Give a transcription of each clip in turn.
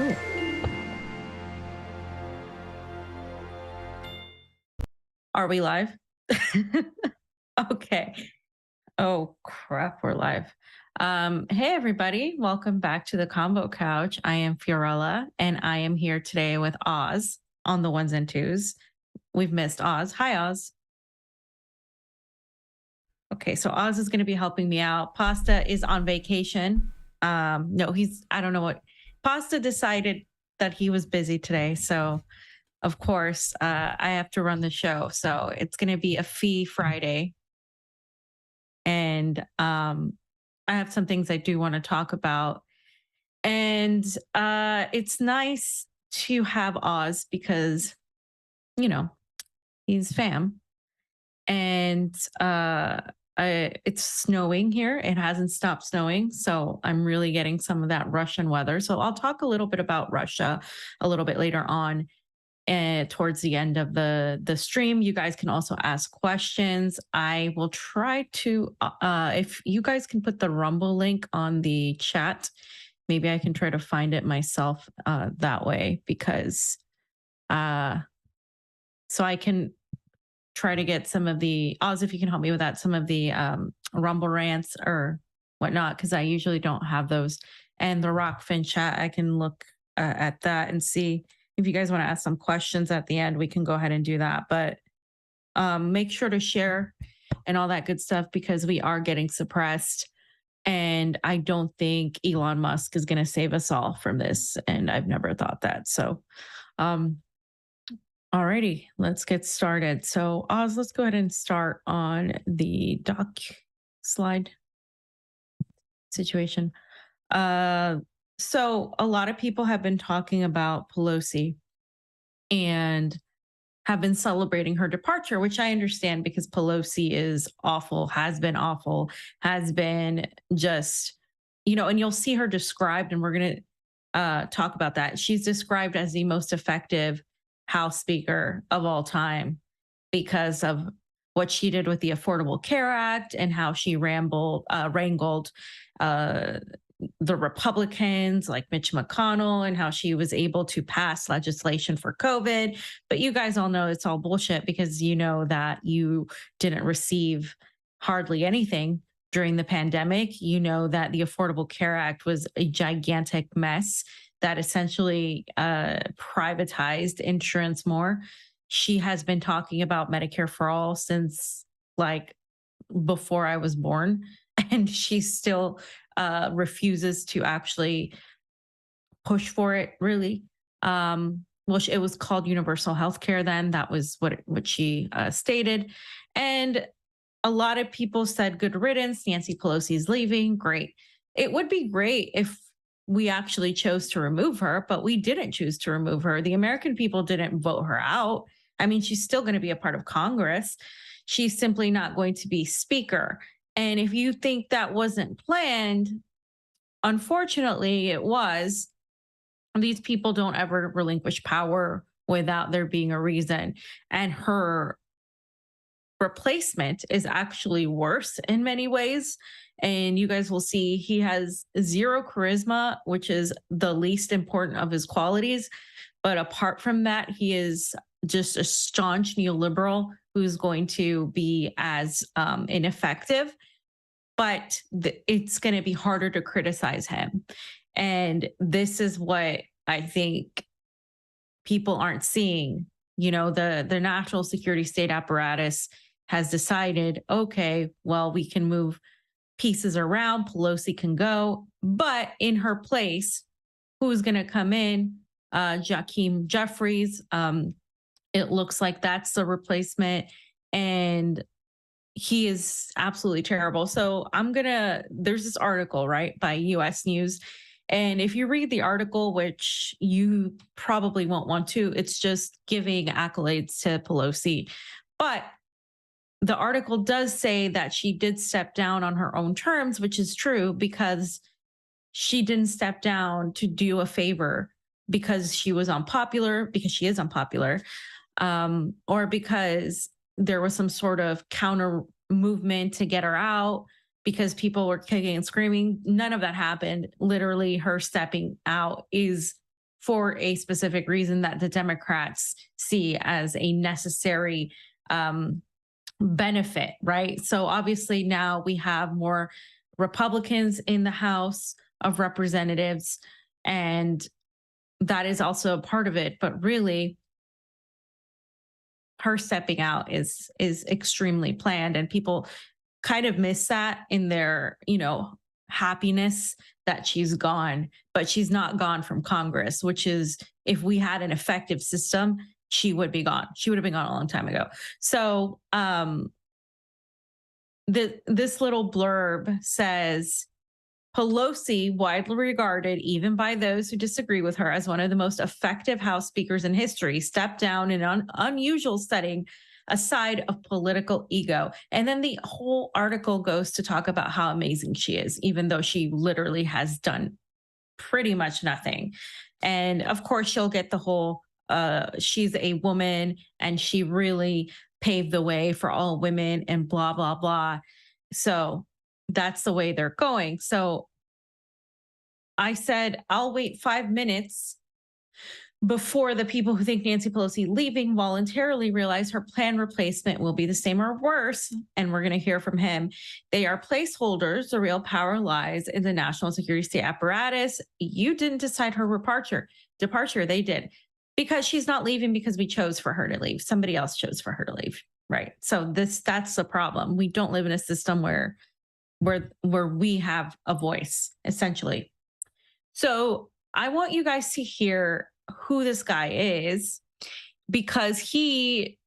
Ooh, are we live? Okay. Oh crap, we're live. Hey everybody, welcome back to the Combo Couch. I am Fiorella and I am here today with Oz on the ones and twos. We've missed Oz. Hi Oz. Okay, so Oz is going to be helping me out. Pasta is on vacation. No, I don't know what Pasta decided that he was busy today. So of course, I have to run the show. So it's going to be a fee Friday. And I have some things I do want to talk about. And it's nice to have Oz because, you know, he's fam. And it's snowing here. It hasn't stopped snowing. So I'm really getting some of that Russian weather. So I'll talk a little bit about Russia a little bit later on towards the end of the stream. You guys can also ask questions. I will try to if you guys can put the Rumble link on the chat, maybe I can try to find it myself that way, because uh so I can try to get some of the Oz, if you can help me with that, some of the Rumble rants or whatnot, because I usually don't have those. And the Rockfin chat, I can look at that and see if you guys want to ask some questions at the end. We can go ahead and do that, but make sure to share and all that good stuff, because we are getting suppressed. And I don't think Elon Musk is going to save us all from this. And I've never thought that. So, um, alrighty, let's get started. So, Oz, let's go ahead and start on the doc slide situation. Uh, so, a lot of people have been talking about Pelosi and have been celebrating her departure, which I understand, because Pelosi is awful, has been just, and you'll see her described, and we're going to talk about that. She's described as the most effective House Speaker of all time because of what she did with the Affordable Care Act and how she wrangled uh, the Republicans like Mitch McConnell, and how she was able to pass legislation for COVID. But you guys all know it's all bullshit, because you know that you didn't receive hardly anything during the pandemic. You know that the Affordable Care Act was a gigantic mess that essentially privatized insurance more. She has been talking about Medicare for all since like before I was born, and she still refuses to actually push for it, really. Well, it was called universal health care then. That was what she stated. And a lot of people said, good riddance, Nancy Pelosi is leaving. Great. It would be great if we actually chose to remove her, but we didn't choose to remove her. The American people didn't vote her out. I mean, she's still going to be a part of Congress. She's simply not going to be speaker. And if you think that wasn't planned, unfortunately, it was. These people don't ever relinquish power without there being a reason. And her replacement is actually worse in many ways. And you guys will see he has zero charisma, which is the least important of his qualities. But apart from that, he is just a staunch neoliberal who's going to be as ineffective. But it's going to be harder to criticize him. And this is what I think people aren't seeing. The national security state apparatus has decided, okay, well, we can move pieces around. Pelosi can go, but in her place, who's going to come in? Joaquin Jeffries. It looks like that's the replacement. And he is absolutely terrible. So there's this article, right, by US News. And if you read the article, which you probably won't want to, it's just giving accolades to Pelosi. But the article does say that she did step down on her own terms, which is true, because she didn't step down to do a favor because she was unpopular, because she is unpopular, or because there was some sort of counter movement to get her out because people were kicking and screaming. None of that happened. Literally, her stepping out is for a specific reason that the Democrats see as a necessary benefit, right? So obviously now we have more Republicans in the House of Representatives, and that is also a part of it. But really, her stepping out is extremely planned, and people kind of miss that in their, happiness that she's gone, but she's not gone from Congress, which is, if we had an effective system, she would be gone. She would have been gone a long time ago. So this little blurb says, Pelosi, widely regarded even by those who disagree with her as one of the most effective House speakers in history, stepped down in an unusual setting aside of political ego. And then the whole article goes to talk about how amazing she is, even though she literally has done pretty much nothing. And of course, she'll get the whole she's a woman and she really paved the way for all women and blah, blah, blah. So that's the way they're going. So I said, I'll wait 5 minutes before the people who think Nancy Pelosi leaving voluntarily realize her planned replacement will be the same or worse. And we're going to hear from him. They are placeholders. The real power lies in the national security state apparatus. You didn't decide her departure. They did, because she's not leaving because we chose for her to leave. Somebody else chose for her to leave. Right. So that's the problem. We don't live in a system where we have a voice, essentially. So I want you guys to hear who this guy is, because he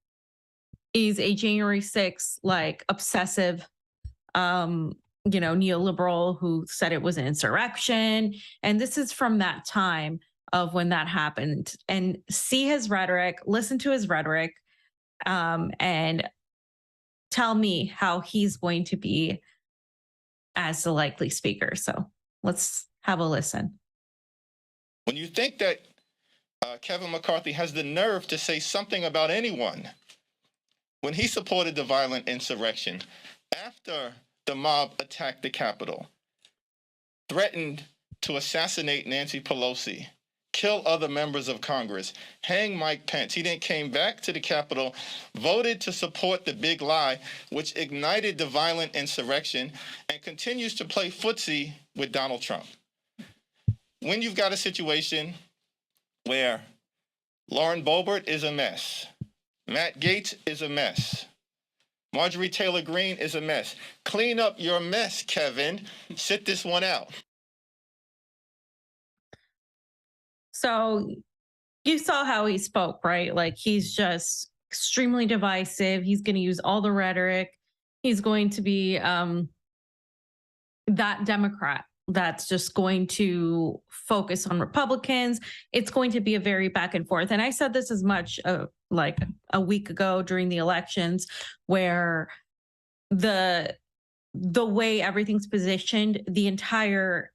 is a January 6th, like, obsessive, neoliberal who said it was an insurrection. And this is from that time of when that happened. And see his rhetoric, listen to his rhetoric, and tell me how he's going to be as the likely speaker. So let's have a listen. When you think that Kevin McCarthy has the nerve to say something about anyone, when he supported the violent insurrection after the mob attacked the Capitol, threatened to assassinate Nancy Pelosi, kill other members of Congress, hang Mike Pence. He then came back to the Capitol, voted to support the big lie, which ignited the violent insurrection, and continues to play footsie with Donald Trump. When you've got a situation where Lauren Boebert is a mess, Matt Gaetz is a mess, Marjorie Taylor Greene is a mess, clean up your mess, Kevin. Sit this one out. So you saw how he spoke, right? Like, he's just extremely divisive. He's going to use all the rhetoric. He's going to be that Democrat that's just going to focus on Republicans. It's going to be a very back and forth. And I said this as much like a week ago during the elections, where the way everything's positioned, the entire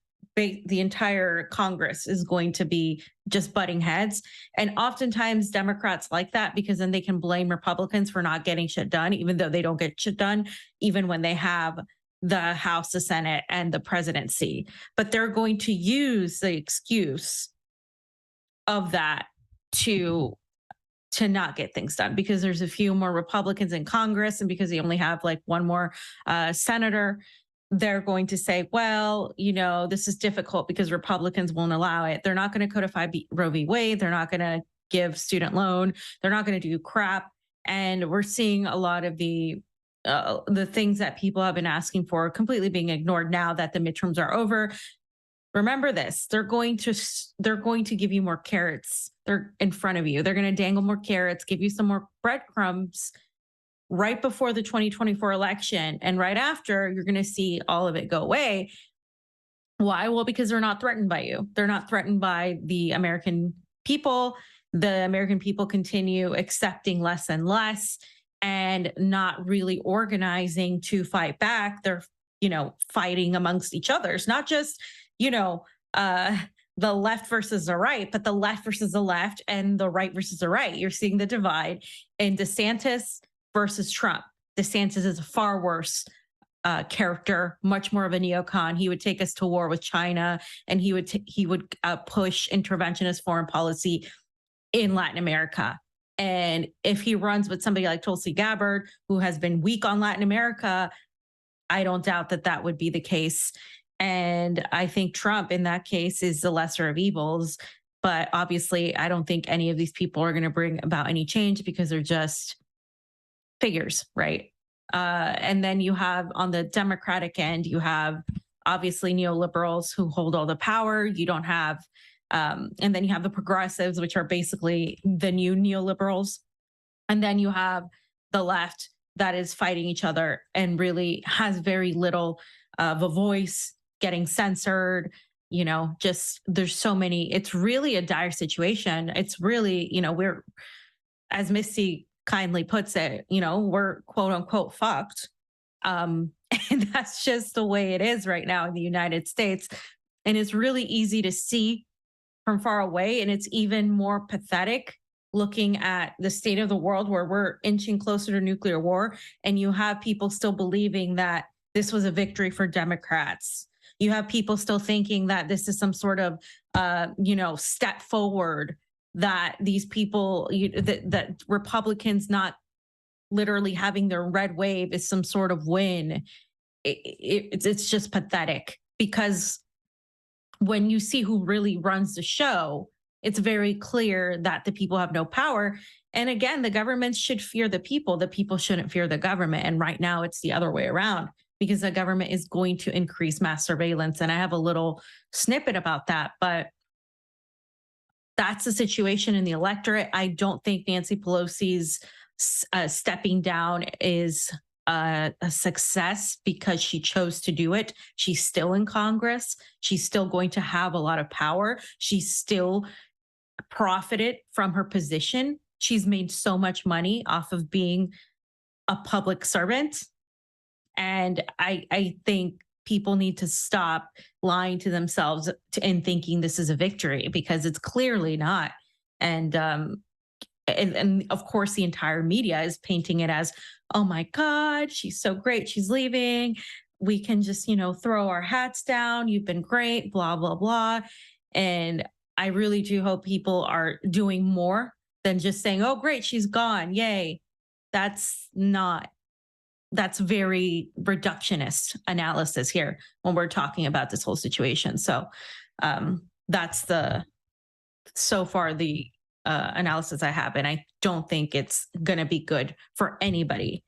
Congress is going to be just butting heads. And oftentimes Democrats like that, because then they can blame Republicans for not getting shit done, even though they don't get shit done, even when they have the House, the Senate, and the presidency. But they're going to use the excuse of that to not get things done, because there's a few more Republicans in Congress, and because they only have like one more senator. They're going to say, well, this is difficult because Republicans won't allow it. They're not going to codify Roe v. Wade. They're not going to give student loan. They're not going to do crap. And we're seeing a lot of the things that people have been asking for completely being ignored now that the midterms are over. Remember this: they're going to give you more carrots. They're in front of you. They're going to dangle more carrots, give you some more breadcrumbs right before the 2024 election. And right after, you're going to see all of it go away. Why? Well, because they're not threatened by you. They're not threatened by the American people. The American people continue accepting less and less and not really organizing to fight back. They're, fighting amongst each other. It's not just, the left versus the right, but the left versus the left and the right versus the right. You're seeing the divide in DeSantis versus Trump. DeSantis is far worse character, much more of a neocon. He would take us to war with China, and he would push interventionist foreign policy in Latin America. And if he runs with somebody like Tulsi Gabbard, who has been weak on Latin America, I don't doubt that that would be the case. And I think Trump, in that case, is the lesser of evils. But obviously, I don't think any of these people are going to bring about any change because they're just figures, right? And then you have on the Democratic end, you have obviously neoliberals who hold all the power. You don't have, and then you have the progressives, which are basically the new neoliberals. And then you have the left that is fighting each other and really has very little of a voice, getting censored. Just there's so many. It's really a dire situation. It's really, we're, as Misty kindly puts it, we're quote unquote fucked. Um, and that's just the way it is right now in the United States. And it's really easy to see from far away. And it's even more pathetic looking at the state of the world where we're inching closer to nuclear war. And you have people still believing that this was a victory for Democrats. You have people still thinking that this is some sort of, step forward, that these people, that Republicans not literally having their red wave is some sort of win. It's just pathetic, because when you see who really runs the show, it's very clear that the people have no power. And again, the government should fear the people. The people shouldn't fear the government. And right now it's the other way around, because the government is going to increase mass surveillance. And I have a little snippet about that, but that's the situation in the electorate. I don't think Nancy Pelosi's stepping down is a success because she chose to do it. She's still in Congress. She's still going to have a lot of power. She's still profited from her position. She's made so much money off of being a public servant. And I think people need to stop lying to themselves and thinking this is a victory, because it's clearly not. And of course, the entire media is painting it as, oh my God, she's so great, she's leaving. We can just, throw our hats down. You've been great, blah, blah, blah. And I really do hope people are doing more than just saying, oh, great, she's gone. Yay. That's very reductionist analysis here when we're talking about this whole situation. So that's so far the analysis I have, and I don't think it's going to be good for anybody.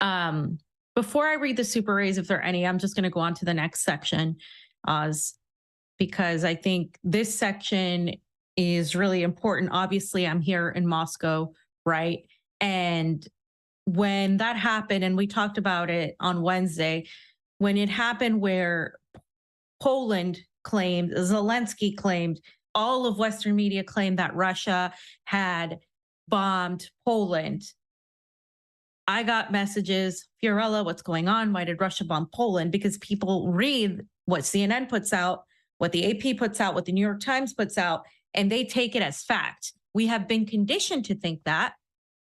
Before I read the super rays, if there are any, I'm just going to go on to the next section, Oz, because I think this section is really important. Obviously, I'm here in Moscow, right? And when that happened, and we talked about it on Wednesday, when it happened where Poland claimed, Zelensky claimed, all of Western media claimed that Russia had bombed Poland. I got messages, Fiorella, what's going on? Why did Russia bomb Poland? Because people read what CNN puts out, what the AP puts out, what the New York Times puts out, and they take it as fact. We have been conditioned to think that,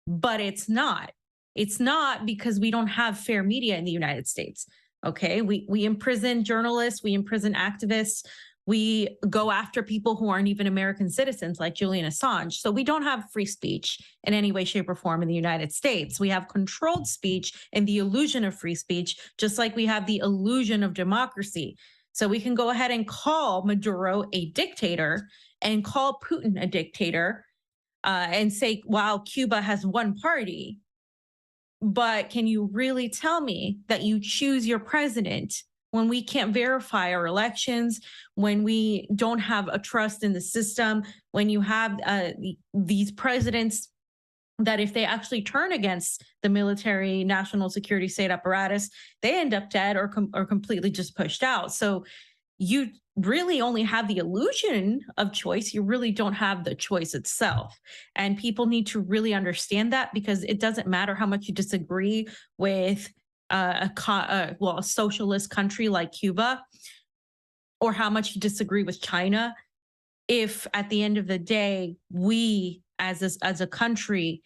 but it's not. It's not, because we don't have fair media in the United States. Okay, we imprison journalists, we imprison activists, we go after people who aren't even American citizens, like Julian Assange. So we don't have free speech in any way, shape, or form in the United States. We have controlled speech and the illusion of free speech, just like we have the illusion of democracy. So we can go ahead and call Maduro a dictator and call Putin a dictator, and say, wow, Cuba has one party. But can you really tell me that you choose your president when we can't verify our elections, when we don't have a trust in the system, when you have these presidents that, if they actually turn against the military, national security, state apparatus, they end up dead or completely just pushed out. So you really only have the illusion of choice. You really don't have the choice itself. And people need to really understand that, because it doesn't matter how much you disagree with a socialist country like Cuba, or how much you disagree with China. If at the end of the day, we as a country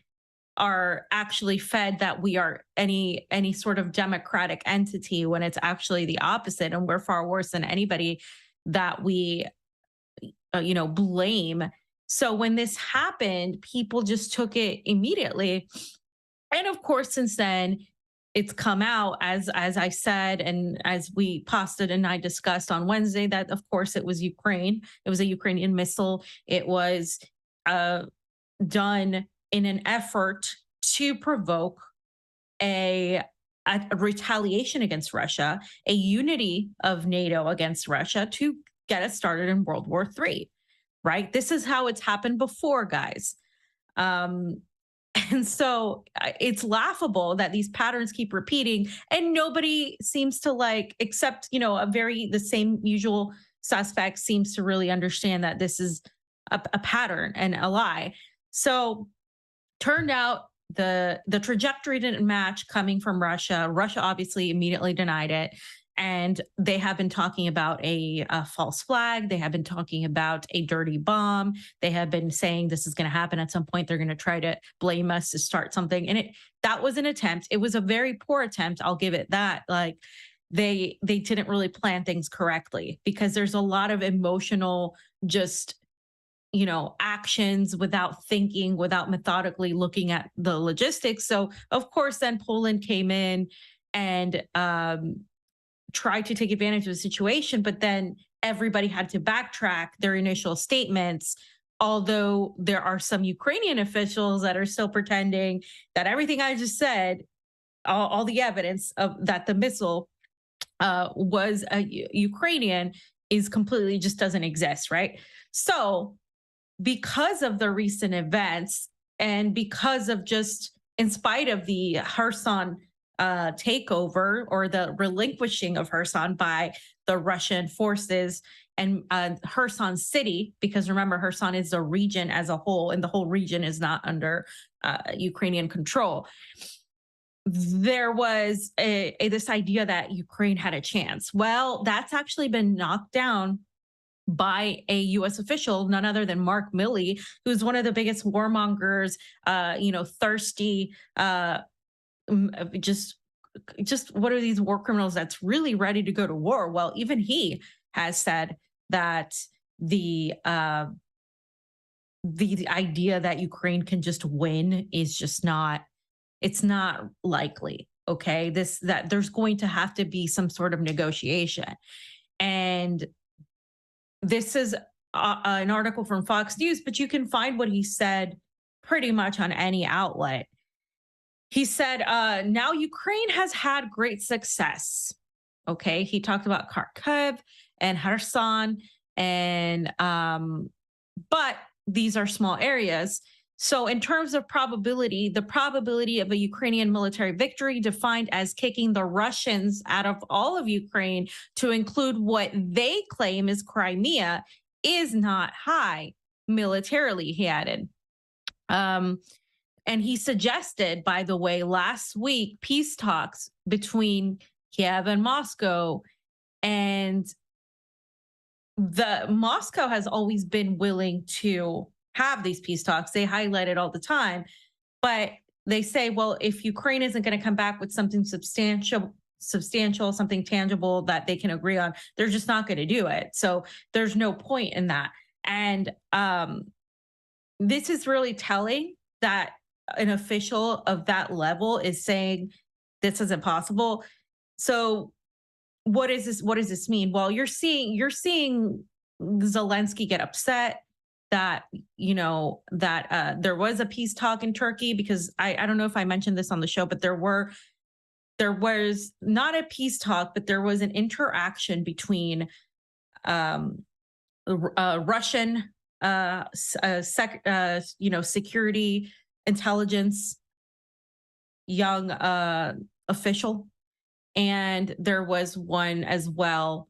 are actually fed that we are any sort of democratic entity when it's actually the opposite, and we're far worse than anybody that we blame. So when this happened, people just took it immediately. And of course, since then, it's come out as I said, and as we posted and I discussed on Wednesday, that of course it was Ukraine. It was a Ukrainian missile. It was uh, done in an effort to provoke a, a retaliation against Russia, a unity of NATO against Russia to get us started in World War III. Right? This is how it's happened before, guys. Um, and so it's laughable that these patterns keep repeating, and nobody seems to like, except the same usual suspect seems to really understand that this is a pattern and a lie. So turned out the trajectory didn't match coming from Russia. Russia obviously immediately denied it. And they have been talking about a false flag. They have been talking about a dirty bomb. They have been saying this is going to happen at some point. They're going to try to blame us to start something. And that was an attempt. It was a very poor attempt. I'll give it that. Like they didn't really plan things correctly, because there's a lot of emotional just actions without thinking, without methodically looking at the logistics. So of course, then Poland came in and tried to take advantage of the situation, but then everybody had to backtrack their initial statements. Although there are some Ukrainian officials that are still pretending that everything I just said, all the evidence of that the missile was a Ukrainian, is completely just doesn't exist, right? So because of the recent events, and because of just in spite of the Kherson takeover, or the relinquishing of Kherson by the Russian forces, and Kherson city, because remember, Kherson is the region as a whole, and the whole region is not under Ukrainian control. There was this idea that Ukraine had a chance. Well, that's actually been knocked down by a U.S. official, none other than Mark Milley, who's one of the biggest warmongers, thirsty, just what are these war criminals that's really ready to go to war? Well, even he has said that the idea that Ukraine can just win is just not, it's not likely. Okay, that there's going to have to be some sort of negotiation. And this is an article from Fox News, but you can find what he said pretty much on any outlet. He said, now Ukraine has had great success. Okay. He talked about Kharkiv and Kherson, and but these are small areas. So in terms of probability, the probability of a Ukrainian military victory, defined as kicking the Russians out of all of Ukraine to include what they claim is Crimea, is not high militarily, he added. And he suggested, by the way, last week, peace talks between Kiev and Moscow. And Moscow has always been willing to have these peace talks. They highlight it all the time, but they say, well, if Ukraine isn't going to come back with something substantial, something tangible that they can agree on, they're just not going to do it. So there's no point in that. And this is really telling that an official of that level is saying this isn't possible. So what is this? What does this mean? Well, you're seeing Zelensky get upset that there was a peace talk in Turkey, because I don't know if I mentioned this on the show, but there was not a peace talk, but there was an interaction between Russian security intelligence young official, and there was one as well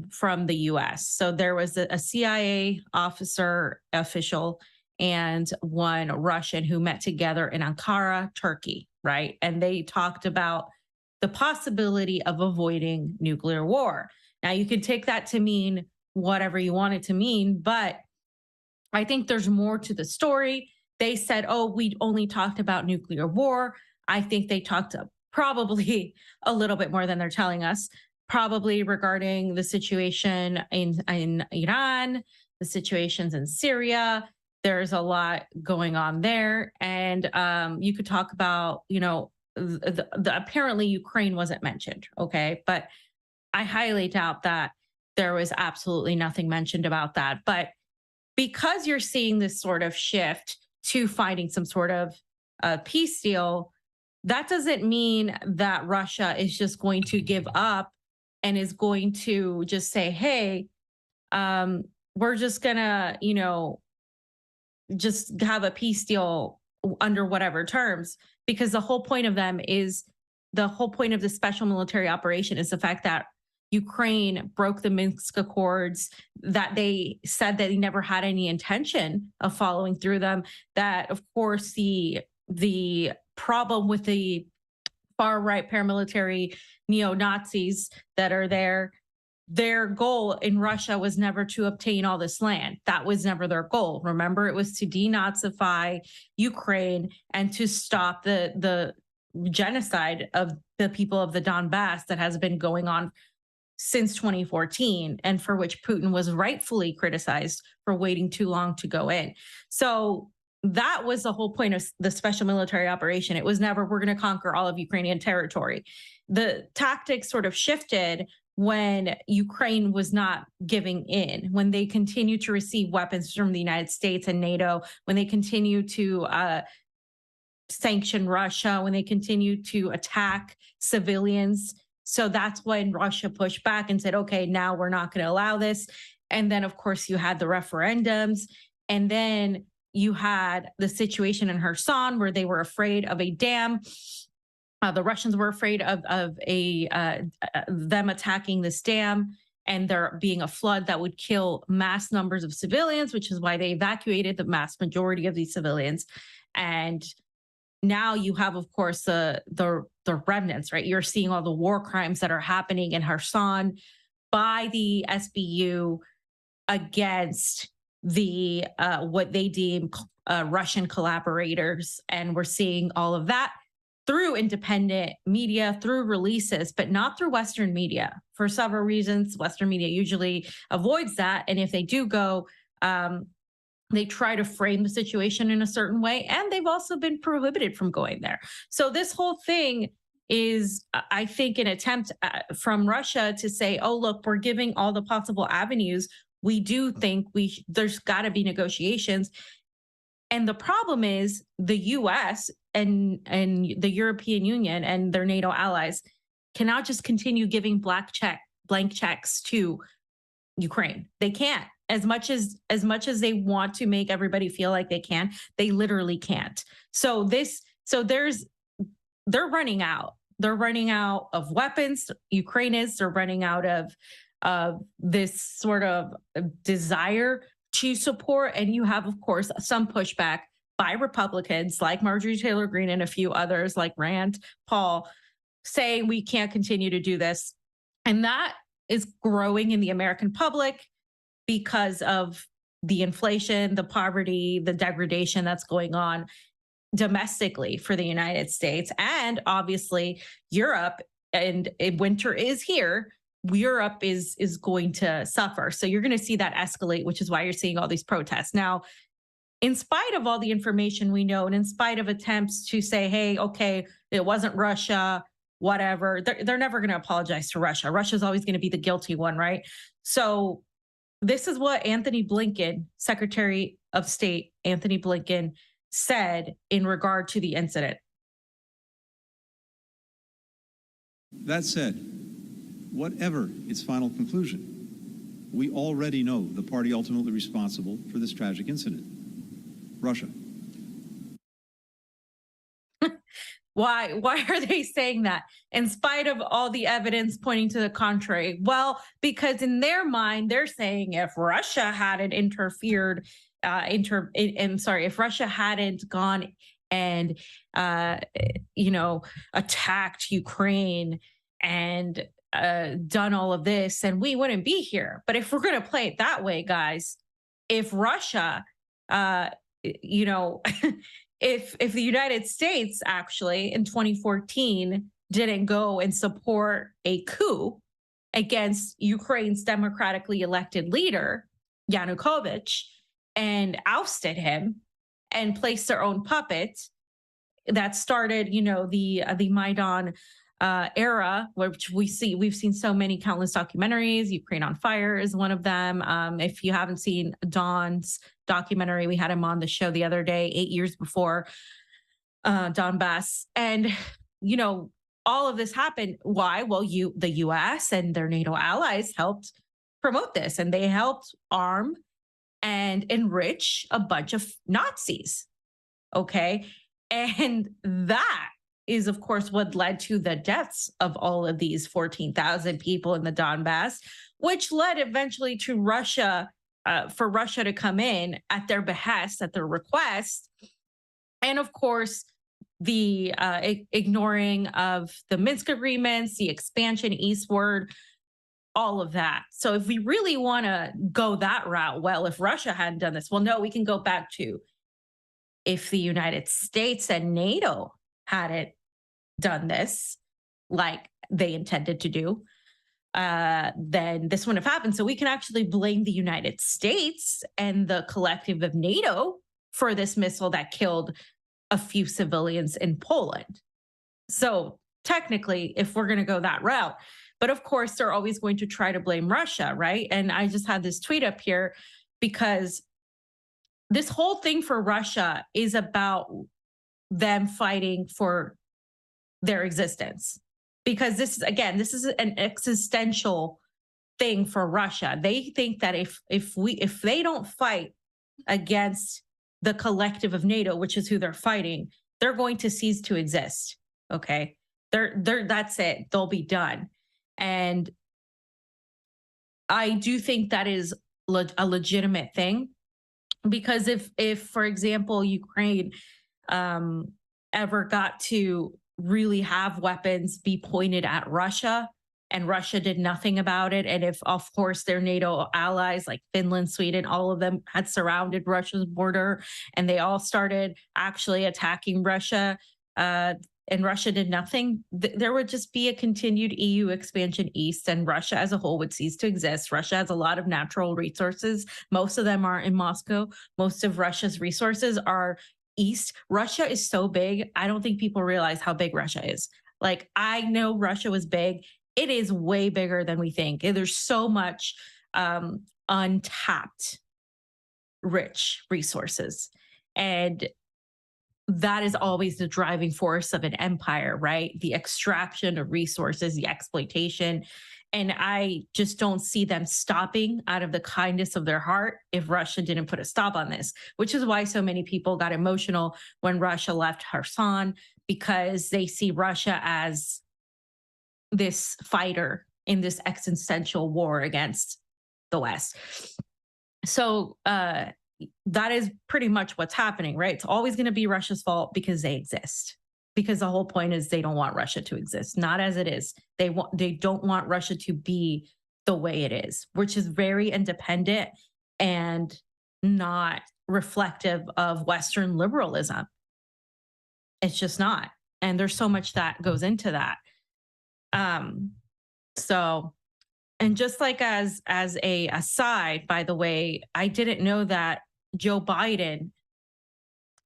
from the US. So there was a CIA official and one Russian who met together in Ankara, Turkey, right? And they talked about the possibility of avoiding nuclear war. Now, you can take that to mean whatever you want it to mean, but I think there's more to the story. they said, oh, we only talked about nuclear war. I think they talked probably a little bit more than they're telling us, probably regarding the situation in Iran, the situations in Syria. There's a lot going on there. And you could talk about, apparently Ukraine wasn't mentioned. Okay. But I highly doubt that there was absolutely nothing mentioned about that. But because you're seeing this sort of shift to finding some sort of peace deal, that doesn't mean that Russia is just going to give up and is going to just say, hey, we're just going to, just have a peace deal under whatever terms, because the whole point of the special military operation is the fact that Ukraine broke the Minsk Accords, that they said that they never had any intention of following through them. That, of course, the problem with the far right paramilitary neo Nazis that are there, their goal in Russia was never to obtain all this land. That was never their goal. Remember, it was to denazify Ukraine and to stop the genocide of the people of the Donbass that has been going on since 2014, and for which Putin was rightfully criticized for waiting too long to go in. So that was the whole point of the special military operation. It was never, we're going to conquer all of Ukrainian territory. The tactics sort of shifted when Ukraine was not giving in, when they continued to receive weapons from the United States and NATO, when they continued to sanction Russia, when they continued to attack civilians. So that's when Russia pushed back and said, okay, now we're not going to allow this. And then, of course, you had the referendums. And then you had the situation in Kherson where they were afraid of a dam. The Russians were afraid of them attacking this dam and there being a flood that would kill mass numbers of civilians, which is why they evacuated the mass majority of these civilians. And now you have, of course, the remnants, right? You're seeing all the war crimes that are happening in Kherson by the SBU against the what they deem Russian collaborators, and we're seeing all of that through independent media, through releases, but not through Western media for several reasons. Western media usually avoids that, and if they do go, they try to frame the situation in a certain way, and they've also been prohibited from going there. So this whole thing is, I think, an attempt from Russia to say, oh, look, we're giving all the possible avenues. We do think there's got to be negotiations. And the problem is the US and the European Union and their NATO allies cannot just continue giving blank checks to Ukraine. They can't. As much as they want to make everybody feel like they can, they literally can't. So they're running out. They're running out of weapons. Ukraine is. They're running out of this sort of desire to support. And you have, of course, some pushback by Republicans like Marjorie Taylor Greene and a few others like Rand Paul saying we can't continue to do this. And that is growing in the American public because of the inflation, the poverty, the degradation that's going on domestically for the United States, and obviously Europe. And winter is here. Europe is going to suffer. So you're going to see that escalate, which is why you're seeing all these protests. Now, in spite of all the information we know, and in spite of attempts to say, hey, okay, it wasn't Russia, whatever, they're never going to apologize to Russia. Russia's always going to be the guilty one, right? So this is what Anthony Blinken, Secretary of State Anthony Blinken, said in regard to the incident. That said, whatever its final conclusion, we already know the party ultimately responsible for this tragic incident: Russia. Why are they saying that in spite of all the evidence pointing to the contrary? Well, because in their mind, they're saying if Russia hadn't interfered, if Russia hadn't gone and attacked Ukraine and done all of this, then we wouldn't be here. But if we're going to play it that way, guys, if Russia you know, if the United States actually in 2014 didn't go and support a coup against Ukraine's democratically elected leader, Yanukovych, and ousted him and placed their own puppet that started, the Maidan era, which we've seen so many countless documentaries. Ukraine on Fire is one of them. If you haven't seen Don's documentary, we had him on the show the other day, 8 years before Donbass, and all of this happened. Why? Well, the U.S. and their NATO allies helped promote this, and they helped arm and enrich a bunch of Nazis. Okay. And that is, of course, what led to the deaths of all of these 14,000 people in the Donbass, which led eventually to Russia, for Russia to come in at their behest, at their request. And of course, the ignoring of the Minsk agreements, the expansion eastward, all of that. So if we really want to go that route, well, if Russia hadn't done this, well, no, we can go back to if the United States and NATO hadn't done this like they intended to do, then this wouldn't have happened. So we can actually blame the United States and the collective of NATO for this missile that killed a few civilians in Poland. So technically, if we're going to go that route, but of course, they're always going to try to blame Russia, right? And I just had this tweet up here because this whole thing for Russia is about them fighting for their existence. Because this is an existential thing for Russia. They think that if they don't fight against the collective of NATO, which is who they're fighting, they're going to cease to exist. Okay, that's it. They'll be done. And I do think that is a legitimate thing, because if for example, Ukraine ever got to really have weapons be pointed at Russia and Russia did nothing about it, and if of course their NATO allies like Finland, Sweden, all of them had surrounded Russia's border and they all started actually attacking Russia, and Russia did nothing, there would just be a continued EU expansion east, and Russia as a whole would cease to exist. Russia has a lot of natural resources. Most of them are in Moscow. Most of Russia's resources are east. Russia is so big. I don't think people realize how big Russia is. Like, I know Russia was big. It is way bigger than we think. There's so much untapped, rich resources. And that is always the driving force of an empire, right? The extraction of resources, the exploitation. And I just don't see them stopping out of the kindness of their heart if Russia didn't put a stop on this, which is why so many people got emotional when Russia left Kherson, because they see Russia as this fighter in this existential war against the West. So, that is pretty much what's happening, right? It's always going to be Russia's fault because they exist. Because the whole point is they don't want Russia to exist, not as it is. They don't want Russia to be the way it is, which is very independent and not reflective of Western liberalism. It's just not. And there's so much that goes into that. So, and just like as a aside, by the way, I didn't know that Joe Biden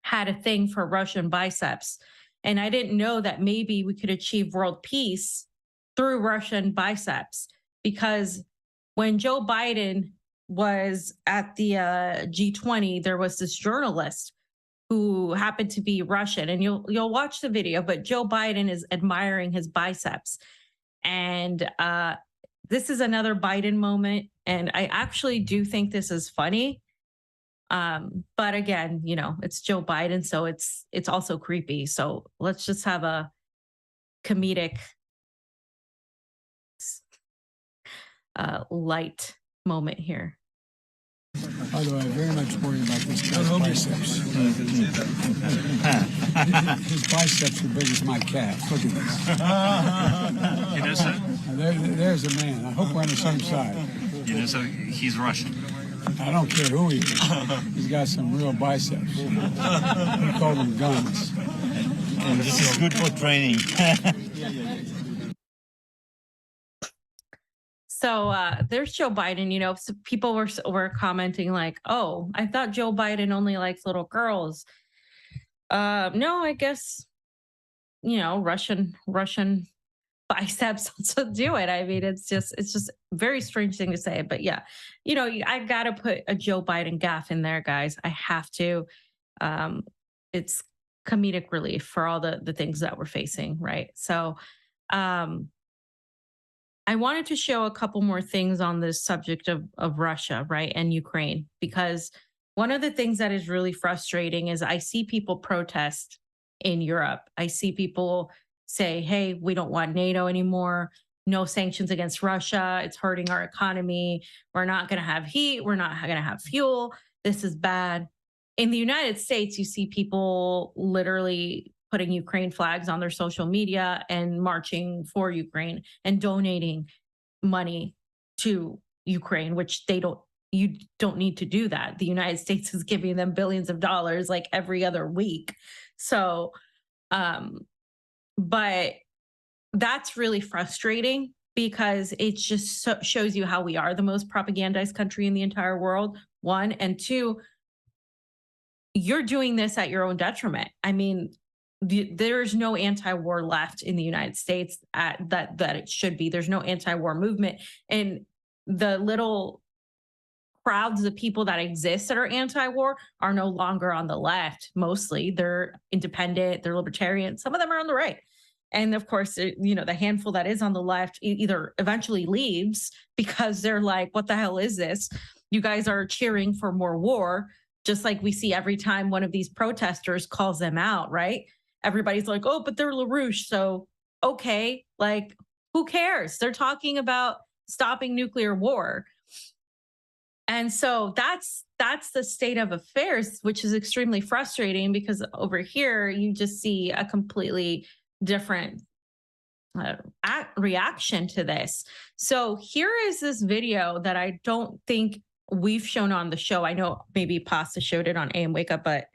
had a thing for Russian biceps. And I didn't know that maybe we could achieve world peace through Russian biceps, because when Joe Biden was at the G20, there was this journalist who happened to be Russian, and you'll watch the video, but Joe Biden is admiring his biceps. And this is another Biden moment. And I actually do think this is funny. But again, it's Joe Biden, so it's also creepy. So let's just have a comedic, light moment here. By the way, I very much worry about this guy's biceps. His biceps are big as my calf. Look at this. There's a man. I hope we're on the same side. So he's Russian. I don't care who he is. He's got some real biceps. We call them guns. And this is good for training. So there's Joe Biden. You know, so people were commenting like, "Oh, I thought Joe Biden only likes little girls." No, I guess Russian biceps also do it. I mean, it's just a very strange thing to say, but yeah, I got to put a Joe Biden gaffe in there, guys. I have to. It's comedic relief for all the things that we're facing, right? So, I wanted to show a couple more things on this subject of Russia, right, and Ukraine, because one of the things that is really frustrating is I see people protest in Europe. I see people say, hey, we don't want NATO anymore. No sanctions against Russia. It's hurting our economy. We're not going to have heat. We're not going to have fuel. This is bad. In the United States, you see people literally putting Ukraine flags on their social media and marching for Ukraine and donating money to Ukraine, which you don't need to do that. The United States is giving them billions of dollars like every other week. So, but that's really frustrating because it just shows you how we are the most propagandized country in the entire world, one. And two, you're doing this at your own detriment. I mean, there's no anti-war left in the United States that it should be. There's no anti-war movement. And the little crowds of people that exist that are anti-war are no longer on the left. Mostly they're independent, they're libertarian. Some of them are on the right. And of course, the handful that is on the left either eventually leaves because they're like, what the hell is this? You guys are cheering for more war, just like we see every time one of these protesters calls them out, right? Everybody's like, oh, but they're LaRouche. So, okay, like, who cares? They're talking about stopping nuclear war. And so that's the state of affairs, which is extremely frustrating because over here, you just see a completely different reaction to this. So here is this video that I don't think we've shown on the show. I know maybe Pasta showed it on AM Wake Up, but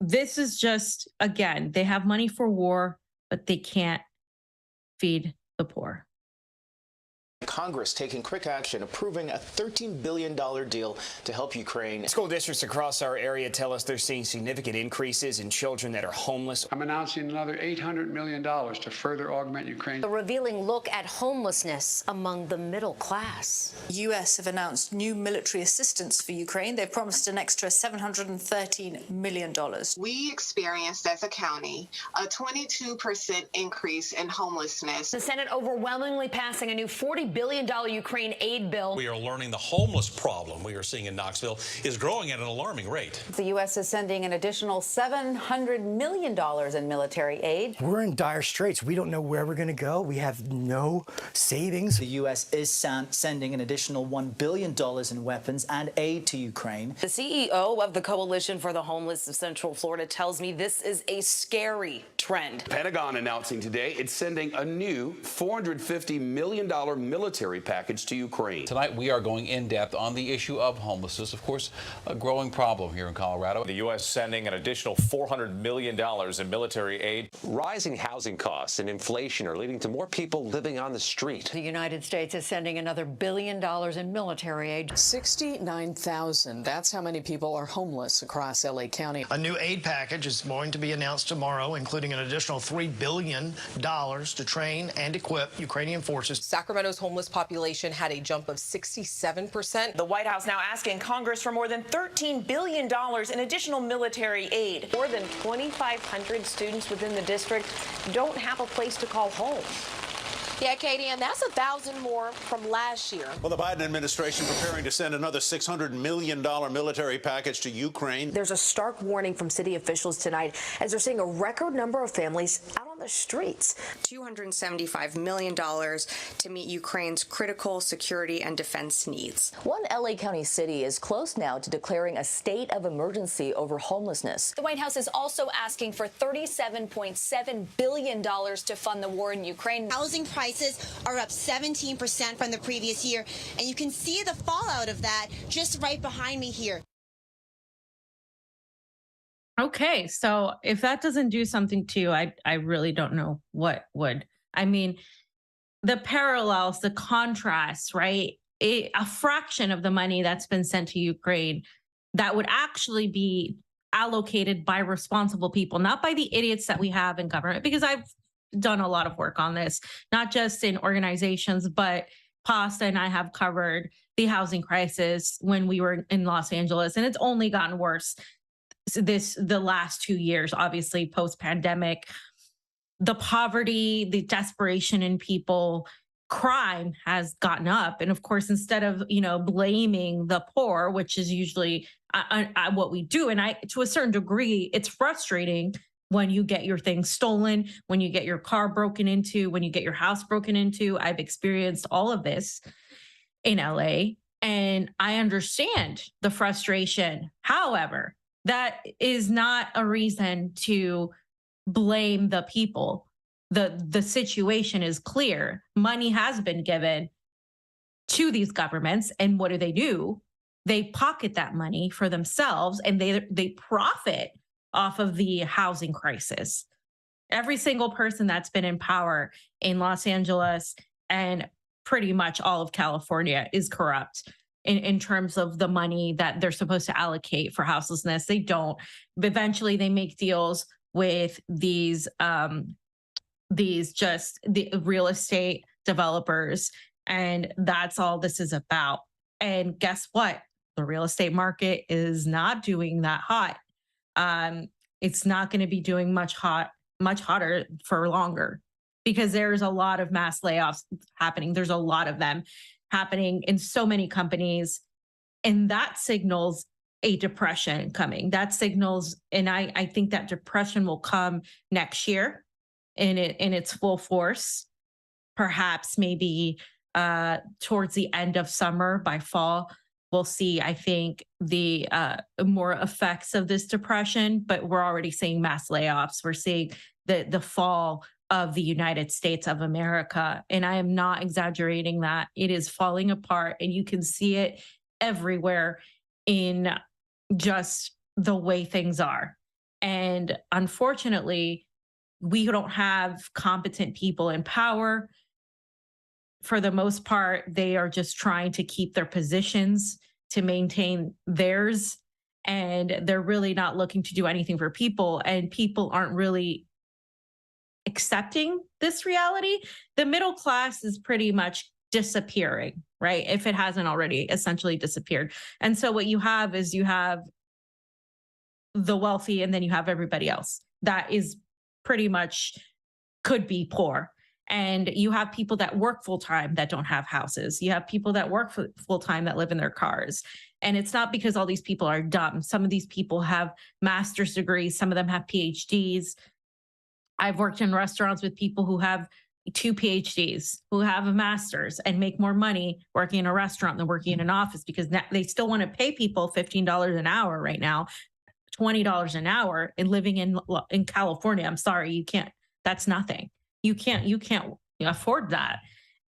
this is just, again, they have money for war, but they can't feed the poor. Congress taking quick action, approving a $13 billion deal to help Ukraine. School districts across our area tell us they're seeing significant increases in children that are homeless. I'm announcing another $800 million to further augment Ukraine. A revealing look at homelessness among the middle class. The U.S. have announced new military assistance for Ukraine. They've promised an extra $713 million. We experienced as a county a 22% increase in homelessness. The Senate overwhelmingly passing a new $40 billion Ukraine aid bill. We are learning the homeless problem we are seeing in Knoxville is growing at an alarming rate. The U.S. is sending an additional $700 million in military aid. We're in dire straits. We don't know where we're going to go. We have no savings. The U.S. is sending an additional $1 billion in weapons and aid to Ukraine. The CEO of the Coalition for the Homeless of Central Florida tells me this is a scary trend. Pentagon announcing today it's sending a new $450 million military package to Ukraine. Tonight we are going in depth on the issue of homelessness, of course, a growing problem here in Colorado. The U.S. sending an additional $400 million in military aid. Rising housing costs and inflation are leading to more people living on the street. The United States is sending another $1 billion in military aid. 69,000. That's how many people are homeless across L.A. County. A new aid package is going to be announced tomorrow, including an additional $3 billion to train and equip Ukrainian forces. Sacramento's homeless population had a jump of 67%. The White House now asking Congress for more than $13 billion in additional military aid. More than 2,500 students within the district don't have a place to call home. Yeah, Katie, and that's 1,000 more from last year. Well, the Biden administration preparing to send another $600 million military package to Ukraine. There's a stark warning from city officials tonight as they're seeing a record number of families out on on the streets. $275 million to meet Ukraine's critical security and defense needs. One LA County city is close now to declaring a state of emergency over homelessness. The White House is also asking for $37.7 billion to fund the war in Ukraine. Housing prices are up 17% from the previous year, and you can see the fallout of that just right behind me here. Okay, so if that doesn't do something to you, I really don't know what would. I mean, the parallels, the contrast, right? A fraction of the money that's been sent to Ukraine that would actually be allocated by responsible people, not by the idiots that we have in government, because I've done a lot of work on this, not just in organizations, but Pasta and I have covered the housing crisis when we were in Los Angeles, and it's only gotten worse the last 2 years, obviously post-pandemic. The poverty, the desperation in people, crime has gotten up. And of course, instead of, blaming the poor, which is usually what we do, and to a certain degree, it's frustrating when you get your things stolen, when you get your car broken into, when you get your house broken into. I've experienced all of this in LA, and I understand the frustration. However, that is not a reason to blame the people. The situation is clear. Money has been given to these governments, and what do? They pocket that money for themselves, and they profit off of the housing crisis. Every single person that's been in power in Los Angeles and pretty much all of California is corrupt in terms of the money that they're supposed to allocate for houselessness. They don't. Eventually, they make deals with these just the real estate developers, and that's all this is about. And guess what? The real estate market is not doing that hot. It's not going to be doing much hotter for longer, because there's a lot of mass layoffs happening. There's a lot of them happening in so many companies, and that signals a depression coming. That signals, and I think that depression will come next year in its full force, perhaps maybe towards the end of summer. By fall, we'll see, I think, the more effects of this depression, but we're already seeing mass layoffs. We're seeing the fall of the United States of America. And I am not exaggerating that. It is falling apart, and you can see it everywhere in just the way things are. And unfortunately, we don't have competent people in power. For the most part, they are just trying to keep their positions, to maintain theirs, and they're really not looking to do anything for people, and people aren't really accepting this reality. The middle class is pretty much disappearing, right? If it hasn't already essentially disappeared. And so what you have is you have the wealthy, and then you have everybody else that is pretty much could be poor. And you have people that work full time that don't have houses. You have people that work full time that live in their cars. And it's not because all these people are dumb. Some of these people have master's degrees. Some of them have PhDs. I've worked in restaurants with people who have 2 PhDs, who have a master's, and make more money working in a restaurant than working in an office, because they still want to pay people $15 an hour right now, $20 an hour, and living in California. I'm sorry, you can't. That's nothing. You can't afford that.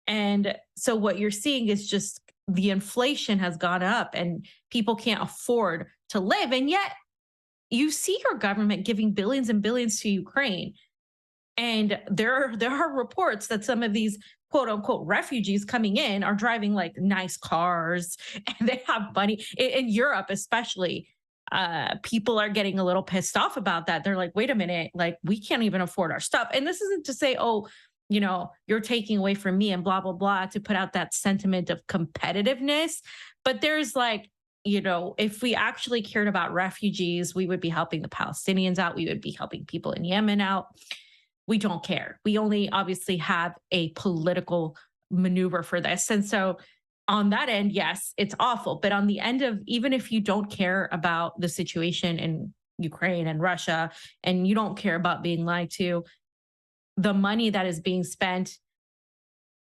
And so what you're seeing is just the inflation has gone up, and people can't afford to live. And yet you see your government giving billions and billions to Ukraine. And there are reports that some of these quote unquote refugees coming in are driving like nice cars, and they have money. In Europe, especially, people are getting a little pissed off about that. They're like, wait a minute, like, we can't even afford our stuff. And this isn't to say, oh, you're taking away from me and blah, blah, blah, to put out that sentiment of competitiveness. But there's like, if we actually cared about refugees, we would be helping the Palestinians out. We would be helping people in Yemen out. We don't care. We only obviously have a political maneuver for this. And so on that end, yes, it's awful. But on the end of, even if you don't care about the situation in Ukraine and Russia, and you don't care about being lied to, the money that is being spent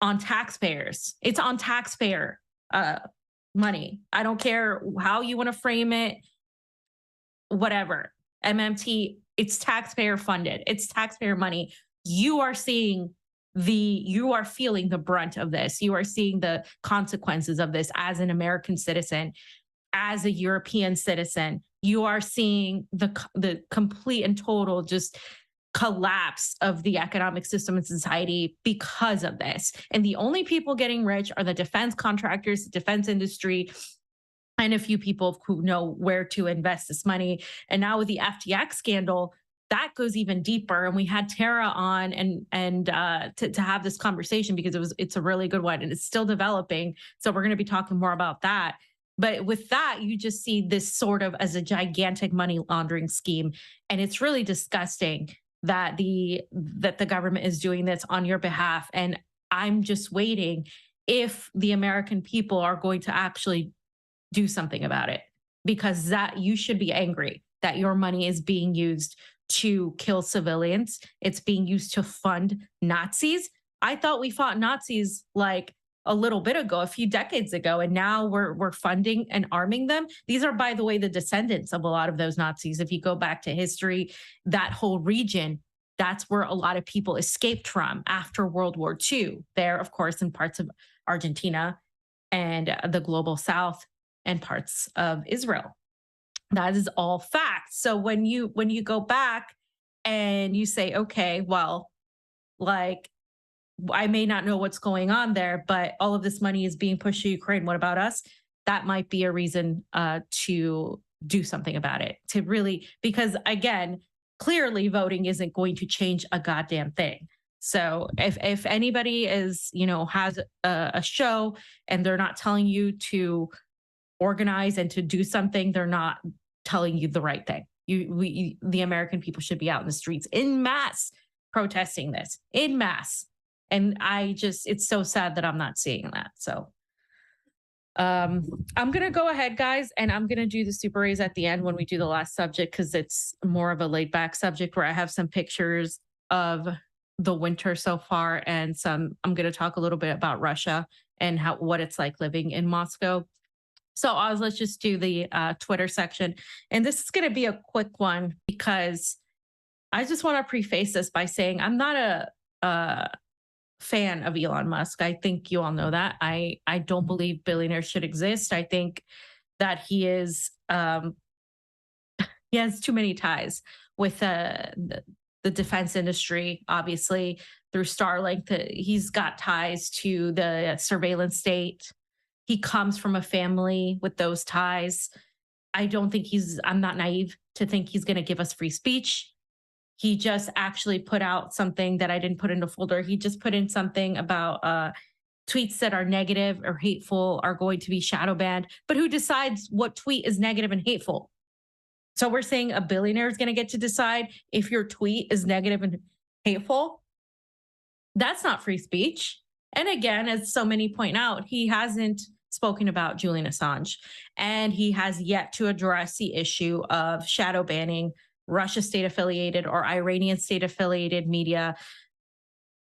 on taxpayers. It's on taxpayer money. I don't care how you want to frame it, whatever. MMT, it's taxpayer funded. It's taxpayer money. You are feeling the brunt of this. You are seeing the consequences of this as an American citizen, as a European citizen. You are seeing the complete and total just collapse of the economic system and society because of this. And the only people getting rich are the defense contractors, the defense industry, and a few people who know where to invest this money. And now with the FTX scandal, that goes even deeper. And we had Tara on and to have this conversation because it's a really good one and it's still developing. So we're going to be talking more about that. But with that, you just see this sort of as a gigantic money laundering scheme. And it's really disgusting that the government is doing this on your behalf. And I'm just waiting if the American people are going to actually do something about it, because that you should be angry that your money is being used to kill civilians. It's being used to fund Nazis. I thought we fought Nazis like a little bit ago, a few decades ago, and now we're funding and arming them. These are, by the way, the descendants of a lot of those Nazis. If you go back to history, that whole region, that's where a lot of people escaped from after World War II. There, of course, in parts of Argentina and the global South and parts of Israel. That is all facts. So when you go back and you say, okay, well, like, I may not know what's going on there, but all of this money is being pushed to Ukraine. What about us? That might be a reason to do something about it. To really, because again, clearly voting isn't going to change a goddamn thing. So if anybody is, has a show and they're not telling you to organize and to do something, they're not telling you the right thing. The American people should be out in the streets in mass protesting this, in mass. And it's so sad that I'm not seeing that. So I'm going to go ahead, guys, and I'm going to do the super raise at the end when we do the last subject, because it's more of a laid back subject where I have some pictures of the winter so far. And I'm going to talk a little bit about Russia and what it's like living in Moscow. So let's just do the Twitter section. And this is going to be a quick one because I just want to preface this by saying I'm not a fan of Elon Musk. I think you all know that. I don't believe billionaires should exist. I think that he has too many ties with the defense industry, obviously through Starlink. He's got ties to the surveillance state. He comes from a family with those ties. I'm not naive to think he's going to give us free speech. He just actually put out something that I didn't put in the folder. He just put in something about tweets that are negative or hateful are going to be shadow banned. But who decides what tweet is negative and hateful? So we're saying a billionaire is going to get to decide if your tweet is negative and hateful? That's not free speech. And again, as so many point out, he hasn't spoken about Julian Assange, and he has yet to address the issue of shadow banning Russia state-affiliated or Iranian state-affiliated media.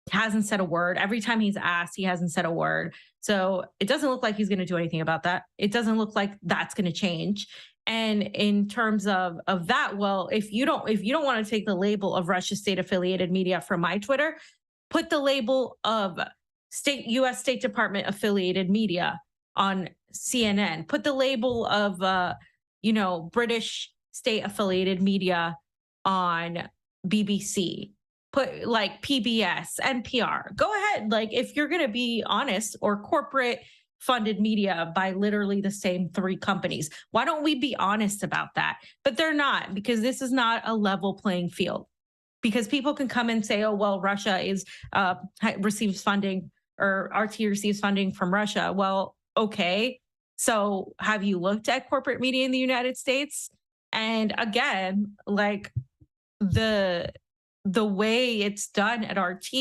Hasn't said a word. Every time he's asked, he hasn't said a word. So it doesn't look like he's going to do anything about that. It doesn't look like that's going to change. And in terms of that, well, if you don't want to take the label of Russia state-affiliated media from my Twitter, put the label of U.S. State Department affiliated media on CNN. Put the label of British state affiliated media on BBC. Put like PBS, NPR. Go ahead. Like, if you're going to be honest, or corporate funded media by literally the same three companies, why don't we be honest about that? But they're not, because this is not a level playing field. Because people can come and say, oh, well, Russia receives funding, or RT receives funding from Russia. Well, okay. So have you looked at corporate media in the United States? And again, like the way it's done at RT,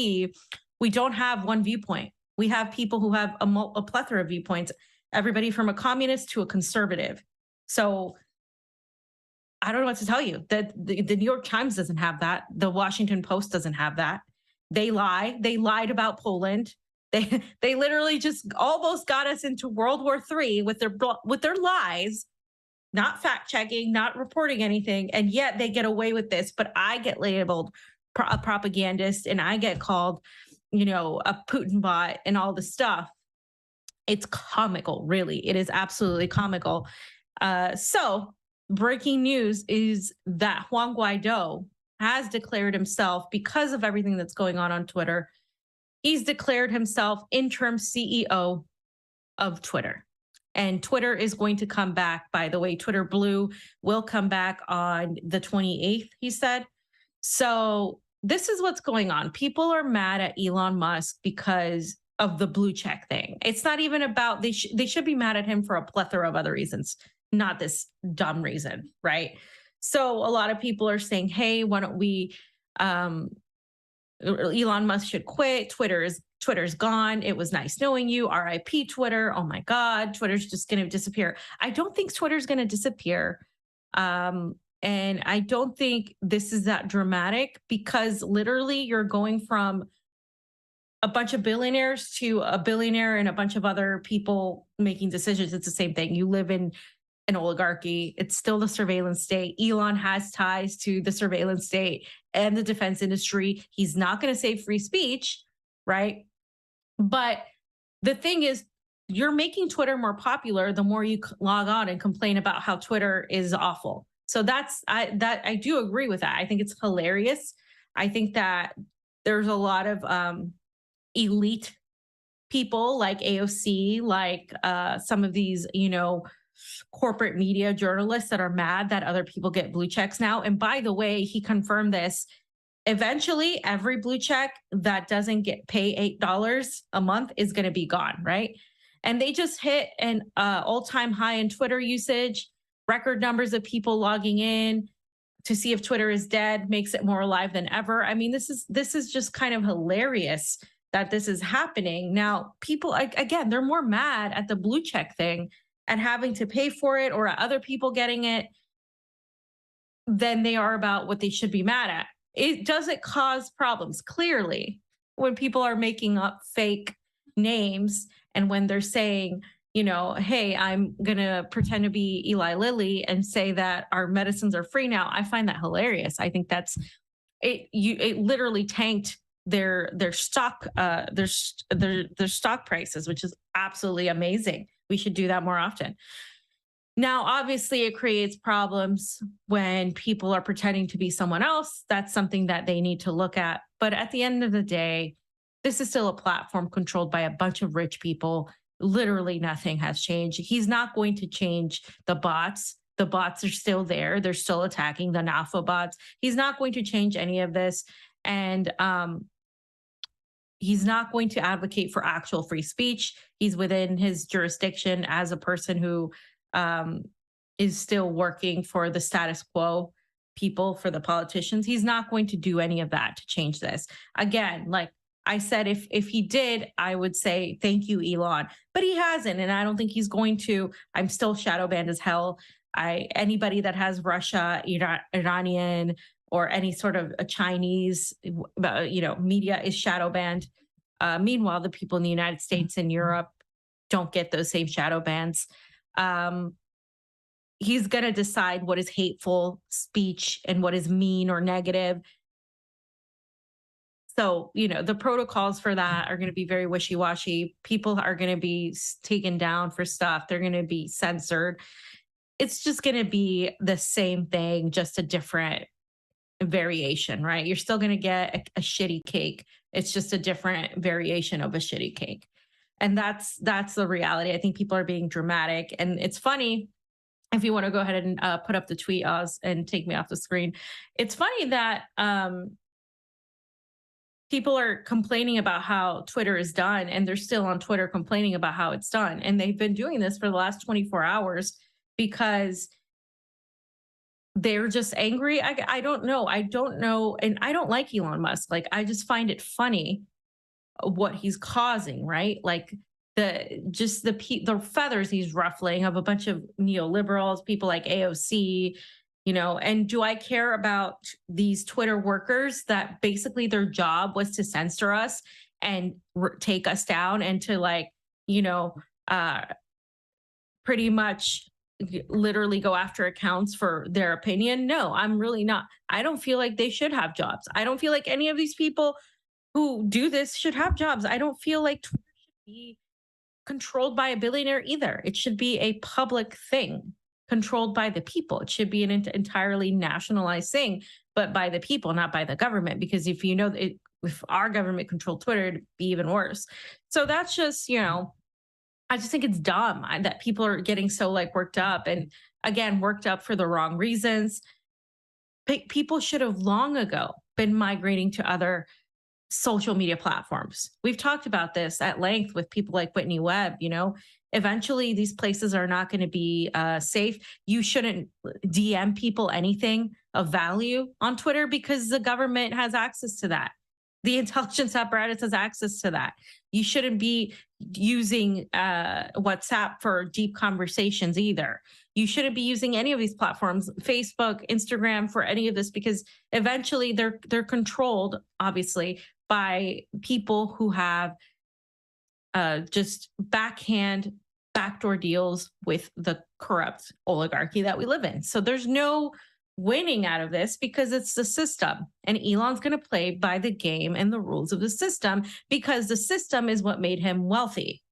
we don't have one viewpoint. We have people who have a plethora of viewpoints, everybody from a communist to a conservative. So I don't know what to tell you. That the New York Times doesn't have that. The Washington Post doesn't have that. They lie. They lied about Poland. They literally just almost got us into World War III with their lies, not fact checking, not reporting anything, and yet they get away with this. But I get labeled a propagandist, and I get called, a Putin bot, and all the stuff. It's comical, really. It is absolutely comical. So, breaking news is that Juan Guaido has declared himself, because of everything that's going on Twitter, he's declared himself interim CEO of Twitter. And Twitter is going to come back, by the way. Twitter Blue will come back on the 28th, he said. So this is what's going on. People are mad at Elon Musk because of the blue check thing. It's not even about, they should be mad at him for a plethora of other reasons, not this dumb reason, right? So a lot of people are saying, hey, why don't we, Elon Musk should quit. Twitter's gone. It was nice knowing you. RIP Twitter. Oh my God, Twitter's just going to disappear. I don't think Twitter's going to disappear. And I don't think this is that dramatic, because literally you're going from a bunch of billionaires to a billionaire and a bunch of other people making decisions. It's the same thing. You live in an oligarchy. It's still the surveillance state. Elon has ties to the surveillance state and the defense industry. He's not going to save free speech, right? But the thing is, you're making Twitter more popular the more you log on and complain about how Twitter is awful. So I do agree with that. I think it's hilarious. I think that there's a lot of elite people like AOC, like some of these, corporate media journalists that are mad that other people get blue checks now. And by the way, he confirmed this. Eventually, every blue check that doesn't pay $8 a month is going to be gone, right? And they just hit an all-time high in Twitter usage. Record numbers of people logging in to see if Twitter is dead makes it more alive than ever. I mean, this is just kind of hilarious that this is happening. Now, people, again, they're more mad at the blue check thing and having to pay for it, or at other people getting it, than they are about what they should be mad at. It doesn't cause problems. Clearly, when people are making up fake names and when they're saying, hey, I'm going to pretend to be Eli Lilly and say that our medicines are free now, I find that hilarious. I think that's it. It literally tanked their stock prices, which is absolutely amazing. We should do that more often. Now, obviously, it creates problems when people are pretending to be someone else. That's something that they need to look at. But at the end of the day, this is still a platform controlled by a bunch of rich people. Literally nothing has changed. He's not going to change the bots. The bots are still there. They're still attacking the NAFA bots. He's not going to change any of this. And he's not going to advocate for actual free speech. He's within his jurisdiction as a person who is still working for the status quo people, for the politicians. He's not going to do any of that to change this. Again, like I said, if he did, I would say, thank you, Elon, but he hasn't. And I don't think he's going to. I'm still shadow banned as hell. Anybody that has Russia, Iranian, or any sort of a Chinese, media is shadow banned. Meanwhile, the people in the United States and Europe don't get those same shadow bans. He's going to decide what is hateful speech and what is mean or negative. So, the protocols for that are going to be very wishy-washy. People are going to be taken down for stuff. They're going to be censored. It's just going to be the same thing, just a different variation, right? You're still going to get a shitty cake. It's just a different variation of a shitty cake. And that's the reality. I think people are being dramatic. And it's funny, if you want to go ahead and put up the tweet, Oz, and take me off the screen. It's funny that people are complaining about how Twitter is done, and they're still on Twitter complaining about how it's done. And they've been doing this for the last 24 hours because they're just angry. I don't know. And I don't like Elon Musk. Like, I just find it funny what he's causing, right? Like the feathers he's ruffling of a bunch of neoliberals, people like AOC, you know, and do I care about these Twitter workers that basically their job was to censor us and take us down and to like, you know, pretty much literally go after accounts for their opinion? No, I'm really not. I don't feel like they should have jobs. I don't feel like any of these people who do this should have jobs. I don't feel like Twitter should be controlled by a billionaire either. It should be a public thing controlled by the people. It should be an entirely nationalized thing, but by the people, not by the government. Because if you know, if our government controlled Twitter, it'd be even worse. So that's just, you know, I just think it's dumb that people are getting so like worked up, and again, worked up for the wrong reasons. People should have long ago been migrating to other social media platforms. We've talked about this at length with people like Whitney Webb. You know, eventually these places are not going to be safe. You shouldn't DM people anything of value on Twitter because the government has access to that. The intelligence apparatus has access to that. You shouldn't be using WhatsApp for deep conversations either. You shouldn't be using any of these platforms, Facebook, Instagram, for any of this, because eventually they're controlled, obviously, by people who have just backdoor deals with the corrupt oligarchy that we live in. So there's no winning out of this because it's the system, and Elon's going to play by the game and the rules of the system because the system is what made him wealthy.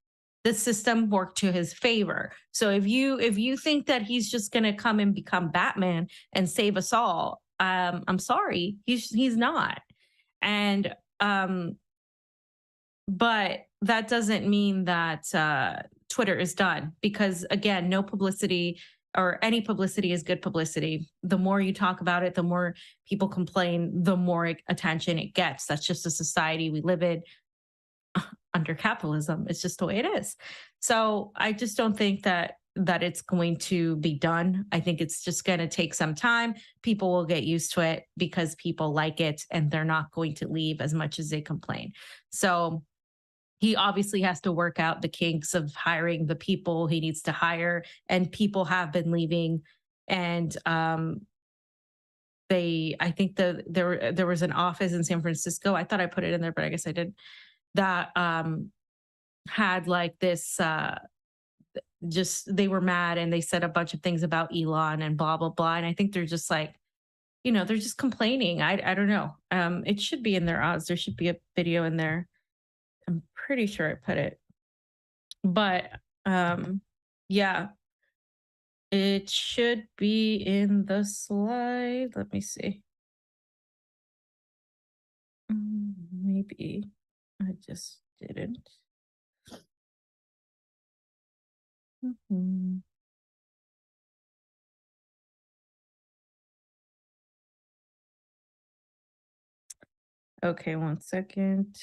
The system worked to his favor. So if you think that he's just going to come and become Batman and save us all, I'm sorry, he's not. And but that doesn't mean that Twitter is done, because again, no publicity or any publicity is good publicity. The more you talk about it, the more people complain, the more attention it gets. That's just a society we live in under capitalism. It's just the way it is. So I just don't think that it's going to be done. I think it's just going to take some time. People will get used to it because people like it, and they're not going to leave as much as they complain. So he obviously has to work out the kinks of hiring the people he needs to hire, and people have been leaving. And I think there was an office in San Francisco. I thought I put it in there, but I guess I didn't. That had like this. Just they were mad and they said a bunch of things about Elon and blah blah blah. And I think they're just like, you know, they're just complaining. I don't know. It should be in their odds. There should be a video in there. I'm pretty sure I put it, but yeah, it should be in the slide. Let me see. Maybe I just didn't. Okay, 1 second.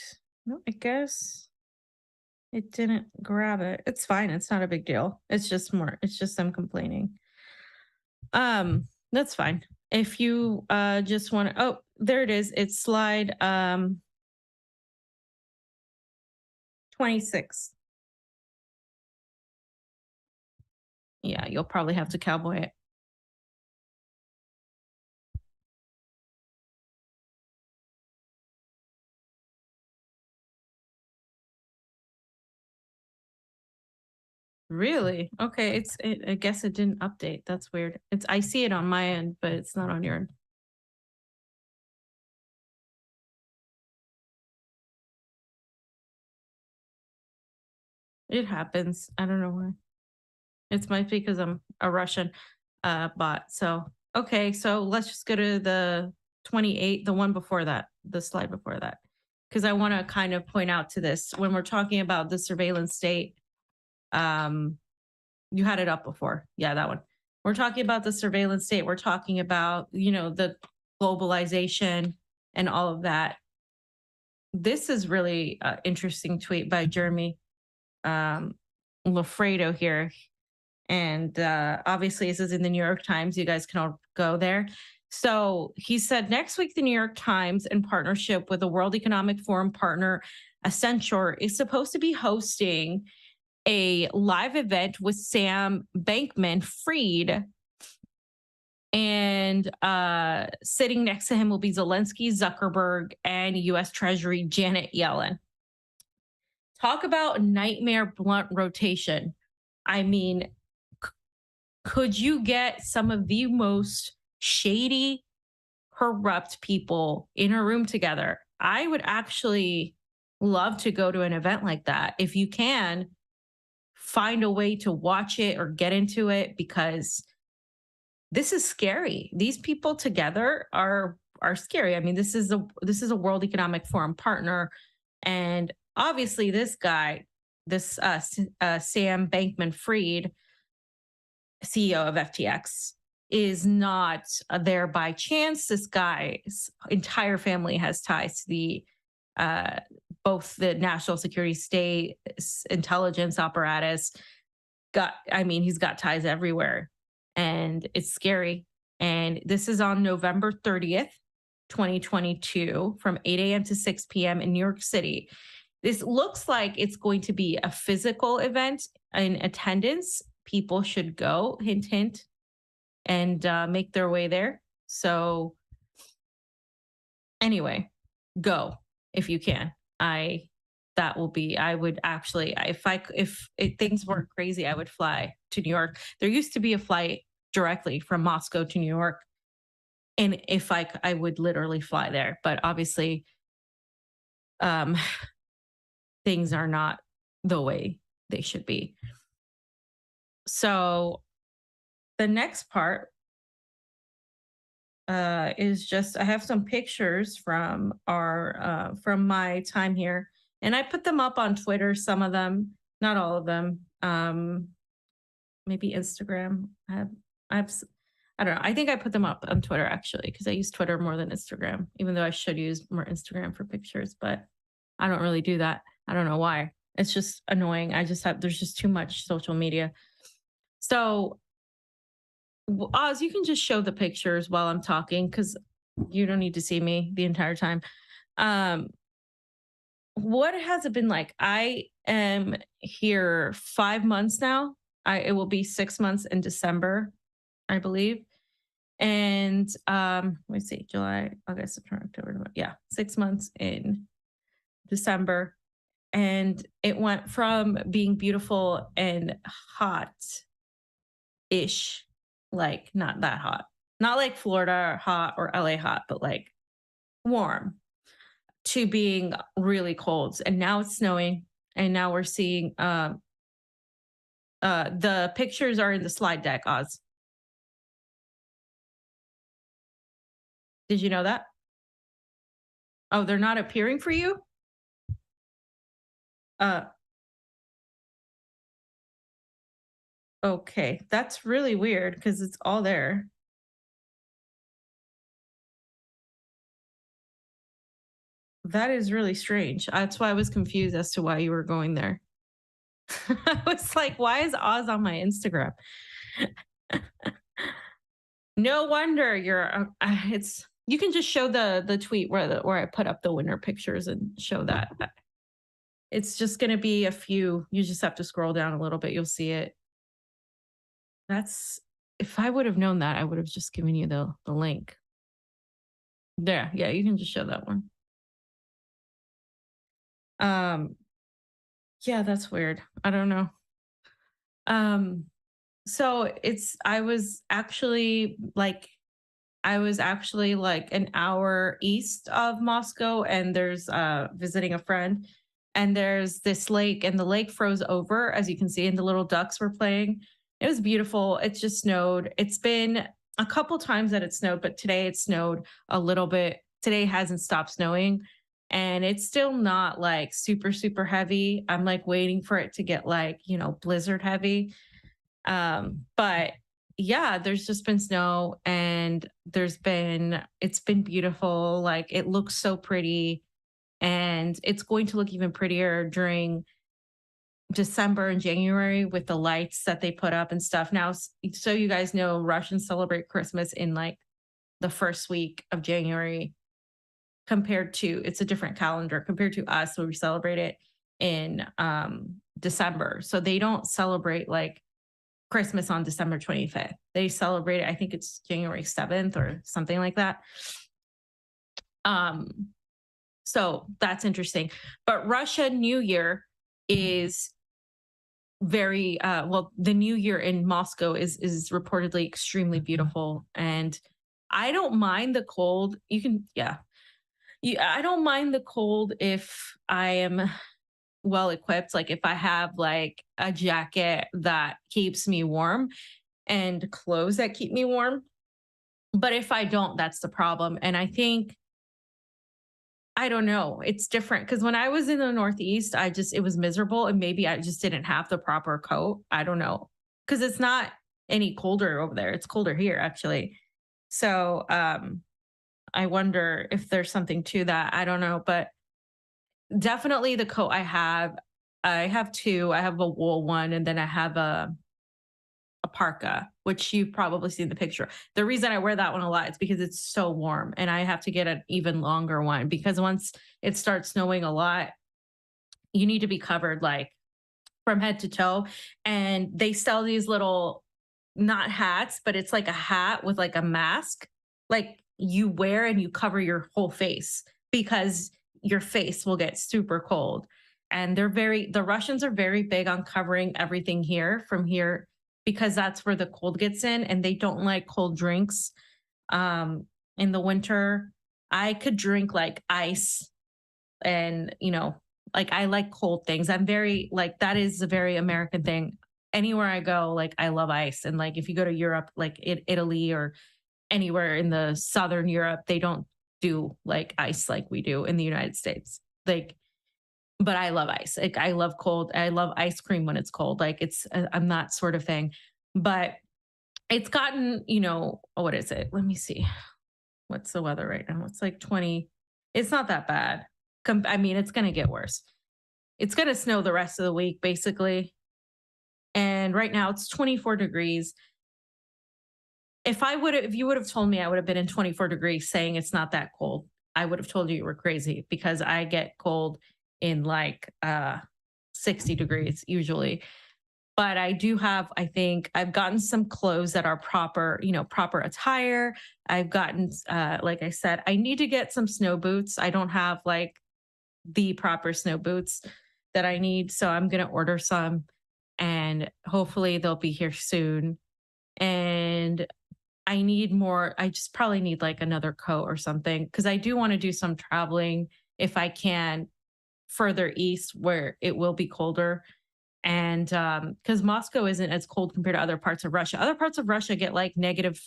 No, I guess it didn't grab it. It's fine. It's not a big deal. It's just them complaining. That's fine. If you just want to, oh, there it is. It's slide 26. Yeah, you'll probably have to cowboy it. Really? Okay, I guess it didn't update. That's weird. I see it on my end, but it's not on your end. It happens. I don't know why. It might be because I'm a Russian bot. So, okay, so let's just go to the 28, the one before that, the slide before that. Because I want to kind of point out to this when we're talking about the surveillance state. You had it up before. Yeah, that one. We're talking about the surveillance state. We're talking about, you know, the globalization and all of that. This is really interesting tweet by Jeremy Lafredo here. And obviously this is in the New York Times. You guys can all go there. So he said, next week, the New York Times, in partnership with the World Economic Forum partner Accenture, is supposed to be hosting a live event with Sam Bankman-Fried And sitting next to him will be Zelensky, Zuckerberg, and US Treasury Janet Yellen. Talk about nightmare blunt rotation. I mean, could you get some of the most shady, corrupt people in a room together? I would actually love to go to an event like that. If you can, find a way to watch it or get into it, because this is scary. These people together are scary. I mean, this is a World Economic Forum partner, and obviously this guy, this Sam Bankman-Fried, CEO of FTX, is not there by chance. This guy's entire family has ties to the both the national security state intelligence apparatus. He's got ties everywhere, and it's scary. And this is on November 30th, 2022, from 8 a.m. to 6 p.m. in New York City. This looks like it's going to be a physical event in attendance. People should go, hint, hint, and make their way there. So anyway, go if you can. I would actually, if things weren't crazy, I would fly to New York. There used to be a flight directly from Moscow to New York, and if I would literally fly there. But obviously, things are not the way they should be. So the next part is just, I have some pictures from from my time here, and I put them up on Twitter, some of them, not all of them. Maybe Instagram. I don't know. I think I put them up on Twitter actually, because I use Twitter more than Instagram, even though I should use more Instagram for pictures, but I don't really do that. I don't know why. It's just annoying. There's just too much social media. So Oz, you can just show the pictures while I'm talking, because you don't need to see me the entire time. What has it been like? I am here 5 months now. It will be 6 months in December, I believe. And let me see, July, August, September, October, November. Yeah, 6 months in December. And it went from being beautiful and hot-ish, like not that hot, not like Florida hot or LA hot, but like warm, to being really cold. And now it's snowing, and now we're seeing the pictures are in the slide deck, Oz. Did you know that? Oh, they're not appearing for you? Okay, that's really weird, because it's all there. That is really strange. That's why I was confused as to why you were going there. I was like, why is Oz on my Instagram? No wonder you're you can just show the tweet where I put up the winter pictures and show that. It's just going to be a few. You just have to scroll down a little bit. You'll see it. If I would have known that, I would have just given you the link. There. Yeah, you can just show that one. Yeah, that's weird. I don't know. So I was actually like an hour east of Moscow, and there's visiting a friend, and there's this lake, and the lake froze over, as you can see, and the little ducks were playing. It was beautiful. It just snowed. It's been a couple times that it snowed, but today it snowed a little bit. Today hasn't stopped snowing, and it's still not like super, super heavy. I'm like waiting for it to get like, blizzard heavy. But yeah, there's just been snow, and it's been beautiful. Like, it looks so pretty, and it's going to look even prettier during December and January with the lights that they put up and stuff. Now, so you guys know, Russians celebrate Christmas in like the first week of January, it's a different calendar compared to us, where we celebrate it in December. So they don't celebrate like Christmas on December 25th. They celebrate it, I think it's January 7th or something like that. So that's interesting. But Russia New Year is very well, the New Year in Moscow is reportedly extremely beautiful. And I don't mind the cold. You can, yeah. I don't mind the cold if I am well equipped. Like if I have like a jacket that keeps me warm and clothes that keep me warm. But if I don't, that's the problem. And I think, I don't know, it's different because when I was in the Northeast, it was miserable and maybe I just didn't have the proper coat. I don't know. Because it's not any colder over there. It's colder here, actually. So I wonder if there's something to that. I don't know. But definitely the coat I have two. I have a wool one and then I have a parka, which you've probably seen the picture. The reason I wear that one a lot is because it's so warm and I have to get an even longer one because once it starts snowing a lot, you need to be covered like from head to toe. And they sell these little, not hats, but it's like a hat with like a mask, like you wear and you cover your whole face because your face will get super cold. And the Russians are very big on covering everything here from here because that's where the cold gets in and they don't like cold drinks. In the winter, I could drink like ice and, like I like cold things. I'm very like, that is a very American thing. Anywhere I go, like I love ice. And like, if you go to Europe, like Italy or anywhere in the Southern Europe, they don't do like ice like we do in the United States. Like, but I love ice. Like I love cold. I love ice cream when it's cold. Like I'm that sort of thing. But it's gotten, what is it? Let me see. What's the weather right now? It's like 20. It's not that bad. I mean, it's going to get worse. It's going to snow the rest of the week, basically. And right now it's 24 degrees. If you would have told me I would have been in 24 degrees saying it's not that cold, I would have told you were crazy because I get cold in like 60 degrees usually. But I think I've gotten some clothes that are proper attire. I've gotten, like I said, I need to get some snow boots. I don't have like the proper snow boots that I need. So I'm going to order some and hopefully they'll be here soon. And I need more. I just probably need like another coat or something because I do want to do some traveling if I can further east where it will be colder. And because Moscow isn't as cold compared to other parts of Russia. Other parts of Russia get like negative,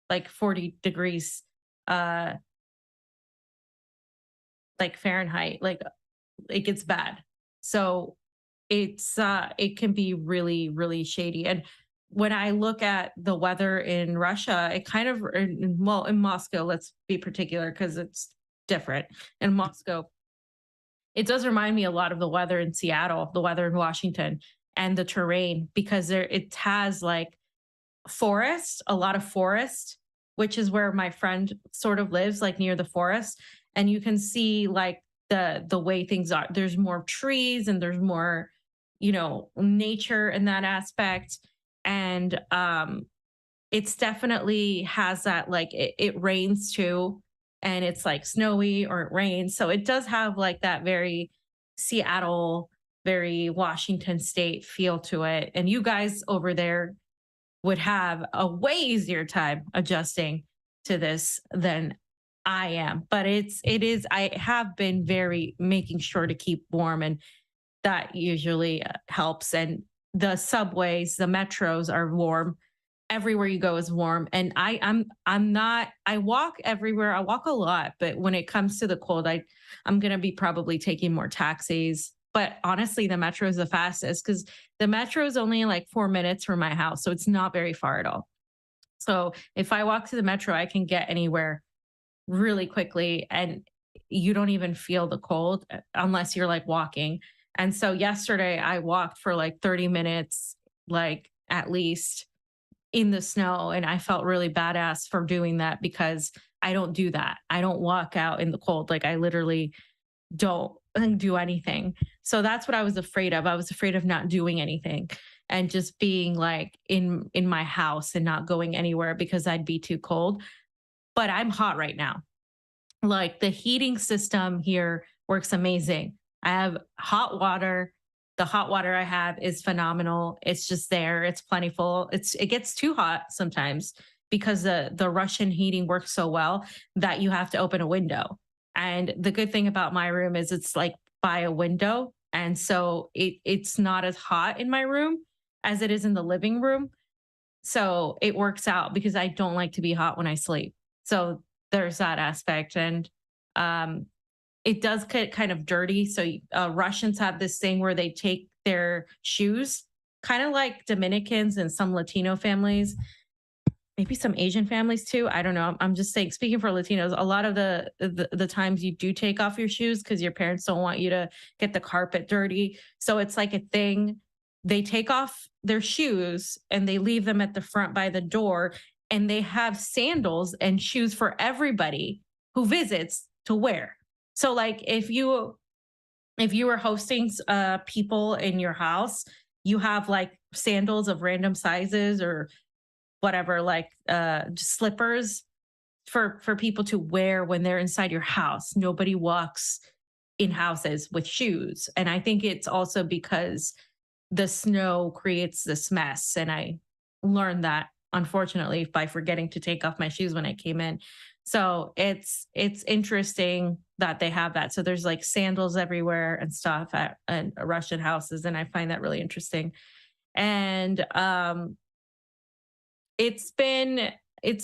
like 40 degrees, like Fahrenheit. Like it gets bad. So it can be really, really shady. And when I look at the weather in Russia, it kind of, in Moscow, let's be particular because it's different. In Moscow, it does remind me a lot of the weather in Seattle, the weather in Washington, and the terrain because it has like a lot of forest, which is where my friend sort of lives, like near the forest. And you can see like the way things are. There's more trees and there's more, nature in that aspect. And it's definitely has that like it rains too. And it's like snowy or it rains. So it does have like that very Seattle, very Washington state feel to it. And you guys over there would have a way easier time adjusting to this than I am. But I have been very making sure to keep warm and that usually helps. And the subways, the metros are warm. Everywhere you go is warm. And I walk everywhere. I walk a lot, but when it comes to the cold, I'm going to be probably taking more taxis. But honestly, the metro is the fastest because the metro is only like 4 minutes from my house. So it's not very far at all. So if I walk to the metro, I can get anywhere really quickly and you don't even feel the cold unless you're like walking. And so yesterday I walked for like 30 minutes, like at least in the snow. And I felt really badass for doing that because I don't do that. I don't walk out in the cold. Like I literally don't do anything. So that's what I was afraid of. I was afraid of not doing anything. and just being like in my house and not going anywhere because I'd be too cold. But I'm hot right now. Like the heating system here works amazing. I have hot water. The hot water I have is phenomenal. It's just there. It's plentiful. It gets too hot sometimes because the Russian heating works so well that you have to open a window. And the good thing about my room is it's like by a window. And so it's not as hot in my room as it is in the living room. So it works out because I don't like to be hot when I sleep. So there's that aspect. And it does get kind of dirty. So Russians have this thing where they take their shoes, kind of like Dominicans and some Latino families, maybe some Asian families too. I don't know. I'm just saying, speaking for Latinos, a lot of the times you do take off your shoes because your parents don't want you to get the carpet dirty. So it's like a thing. They take off their shoes and they leave them at the front by the door, and they have sandals and shoes for everybody who visits to wear. So like if you were hosting people in your house, you have like sandals of random sizes or whatever, like just slippers for people to wear when they're inside your house. Nobody walks in houses with shoes. And I think it's also because the snow creates this mess. And I learned that, unfortunately, by forgetting to take off my shoes when I came in. So it's interesting that they have that. So there's like sandals everywhere and stuff at Russian houses. And I find that really interesting. And it's been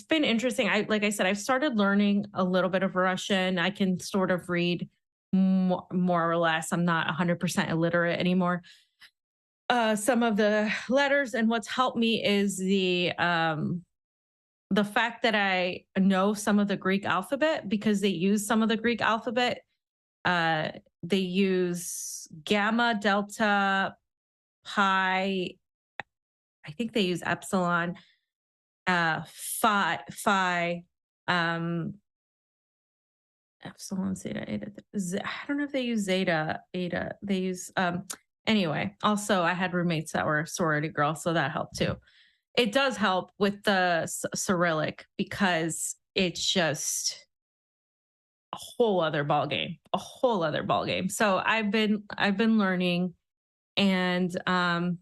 interesting. Like I said, I've started learning a little bit of Russian. I can sort of read more or less. I'm not 100% illiterate anymore. Some of the letters, and what's helped me is the fact that I know some of the Greek alphabet, because they use some of the Greek alphabet. They use gamma, delta, pi. I think they use epsilon, phi, epsilon, zeta, eta. I don't know if they use zeta, eta. They use anyway. Also, I had roommates that were sorority girls, so that helped too. It does help with the Cyrillic because it's just a whole other ballgame, So I've been learning, and I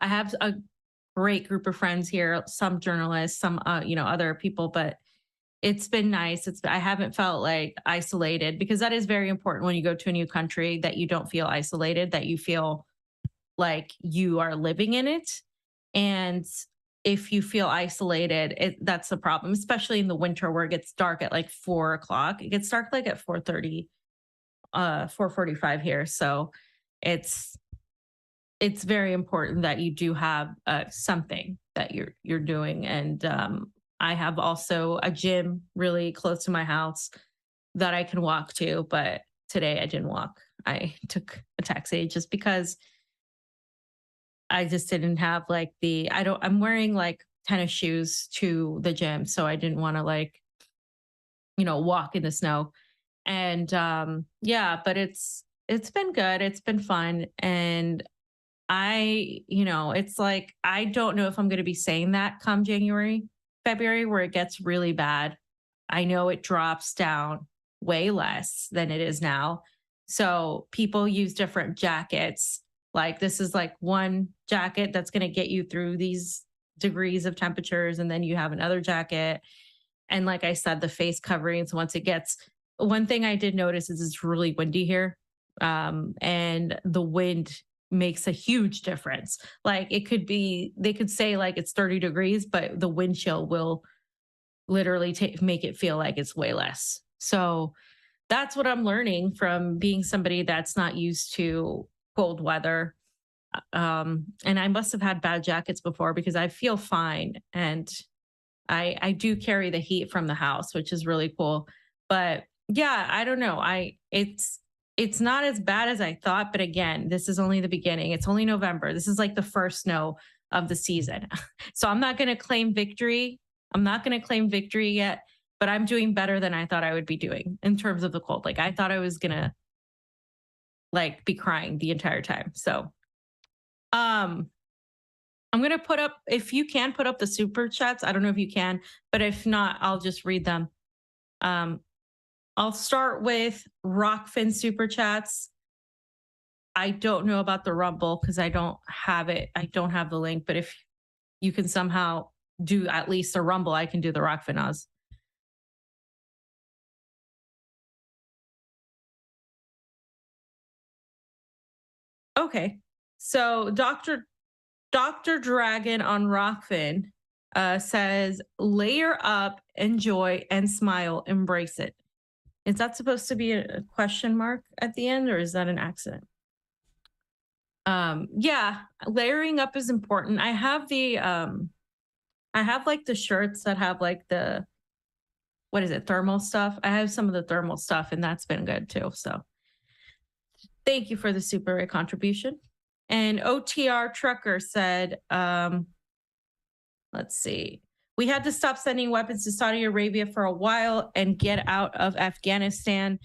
have a great group of friends here, some journalists, some other people, but it's been nice. I haven't felt like isolated, because that is very important when you go to a new country, that you don't feel isolated, that you feel like you are living in it. And if you feel isolated, that's the problem, especially in the winter where it gets dark at like 4 o'clock. It gets dark like at 4:30, 4:45 here. So it's very important that you do have something that you're doing. And I have also a gym really close to my house that I can walk to, but today I didn't walk. I took a taxi just because I just didn't have like I'm wearing like tennis shoes to the gym. So I didn't want to walk in the snow. And but it's been good. It's been fun. And it's like, I don't know if I'm going to be saying that come January, February, where it gets really bad. I know it drops down way less than it is now. So people use different jackets. Like this is like one jacket that's going to get you through these degrees of temperatures. And then you have another jacket. And like I said, the face coverings, one thing I did notice is it's really windy here. And the wind makes a huge difference. Like they could say like it's 30 degrees, but the wind chill will literally make it feel like it's way less. So that's what I'm learning from being somebody that's not used to cold weather. And I must have had bad jackets before, because I feel fine. And I do carry the heat from the house, which is really cool. But yeah, I don't know. It's not as bad as I thought, but again, this is only the beginning. It's only November. This is like the first snow of the season. So I'm not going to claim victory. Yet, but I'm doing better than I thought I would be doing in terms of the cold. Like I thought I was going to be crying the entire time. So I'm gonna put up, if you can put up the super chats. I don't know if you can, but if not, I'll just read them. I'll start with Rockfin super chats. I don't know about the Rumble because I don't have it. I don't have the link, but if you can somehow do at least a Rumble, I can do the Rockfin Oz. Okay. So Dr. Dragon on Rockfin says, layer up, enjoy, and smile, embrace it. Is that supposed to be a question mark at the end, or is that an accident? Yeah, layering up is important. I have the I have like the shirts that have like the, what is it, thermal stuff. I have some of the thermal stuff, and that's been good too. So thank you for the super Ray contribution. And OTR Trucker said, let's see. We had to stop sending weapons to Saudi Arabia for a while and get out of Afghanistan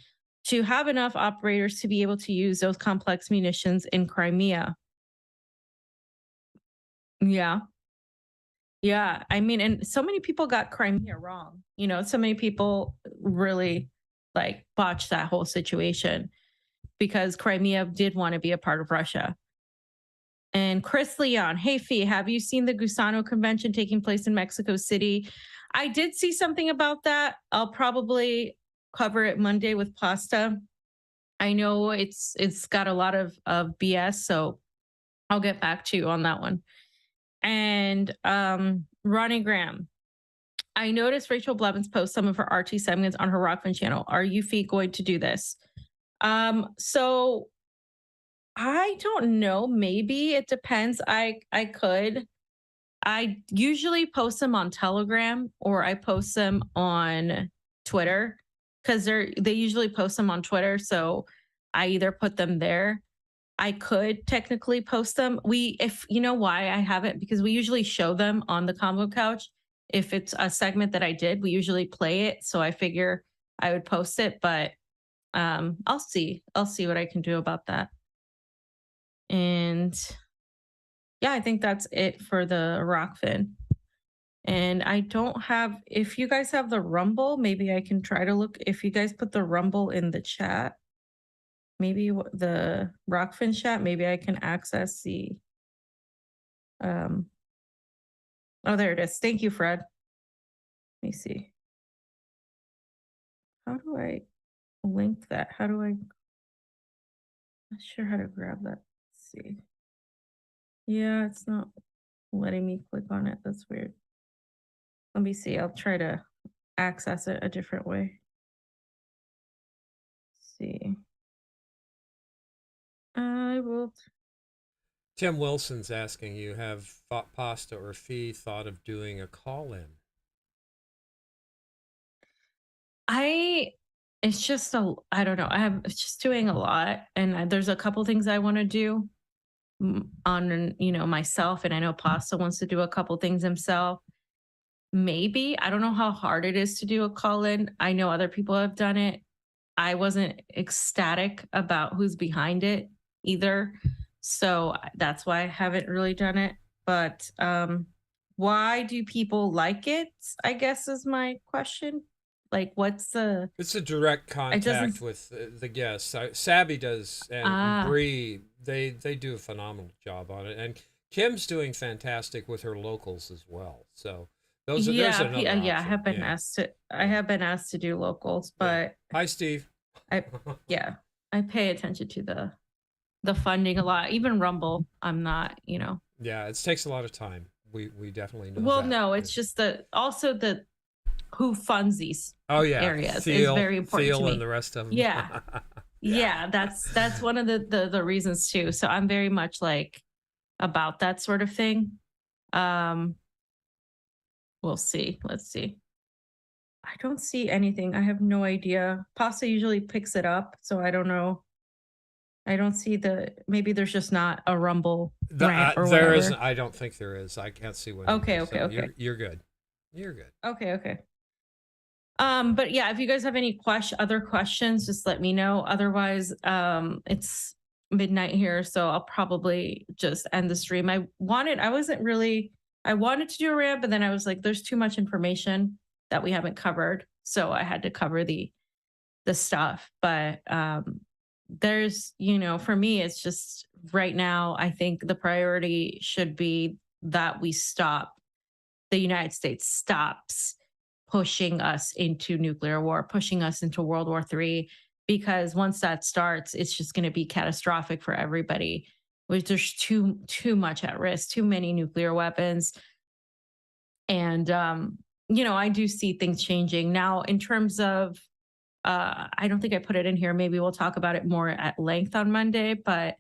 to have enough operators to be able to use those complex munitions in Crimea. Yeah. Yeah. I mean, and so many people got Crimea wrong. You know, so many people really like botched that whole situation because Crimea did want to be a part of Russia. And Chris Leon, hey Fee, have you seen the Gusano convention taking place in Mexico City? I did see something about that. I'll probably cover it Monday with Pasta. I know it's got a lot of BS, so I'll get back to you on that one. And Ronnie Graham, I noticed Rachel Blevins post some of her RT segments on her Rockfin channel. Are you Fee going to do this? So I don't know. Maybe it depends. I could. I usually post them on Telegram or I post them on Twitter because they usually post them on Twitter. So I either put them there. I could technically post them. If you know why I haven't, because we usually show them on the Combo Couch. If it's a segment that I did, we usually play it. So I figure I would post it, but I'll see what I can do about that. And yeah, I think that's it for the Rockfin. And I don't have, if you guys have the Rumble, maybe I can try to look. If you guys put the Rumble in the chat, maybe the Rockfin chat, maybe I can access the, oh, there it is. Thank you, Fred. Let me see. How do I link that? How do I, not sure how to grab that. Let's see. Yeah, it's not letting me click on it. That's weird. Let me see. I'll try to access it a different way. Let's see. I will. Tim Wilson's asking you, have Pasta or Fee thought of doing a call-in? It's just I don't know. It's just doing a lot. And there's a couple things I want to do on, myself. And I know Pasta wants to do a couple things himself. Maybe, I don't know how hard it is to do a call-in. I know other people have done it. I wasn't ecstatic about who's behind it either. So that's why I haven't really done it. But why do people like it, I guess is my question. Like, what's the... It's a direct contact with the guests. Sabby does, and Bree, they do a phenomenal job on it. And Kim's doing fantastic with her locals as well. So those are I option. have been asked to. I have been asked to do locals, but hi, Steve. I pay attention to the funding a lot. Even Rumble, I'm not. Yeah, it takes a lot of time. We definitely know. Well, that. no, it's just also the who funds these areas Theo, is very important Theo to me. and the rest of them. Yeah. Yeah, that's one of the reasons too. So I'm very much like about that sort of thing. We'll see. Let's see. I don't see anything. I have no idea. Pasta usually picks it up, so I don't know. I don't see maybe there's just not a Rumble rant or there whatever. isn't. I don't think there is. I can't see one. Okay. You're good. You're good. Okay. But yeah, if you guys have any other questions, just let me know. Otherwise, midnight here, so I'll probably just end the stream. I wanted to do a rant, but then I was like, there's too much information that we haven't covered. So I had to cover the stuff. But there's, for me, it's just right now, I think the priority should be that the United States stops pushing us into nuclear war, pushing us into World War III, because once that starts, it's just going to be catastrophic for everybody. There's too much at risk, too many nuclear weapons. And I do see things changing. Now, in terms of I don't think I put it in here. Maybe we'll talk about it more at length on Monday, but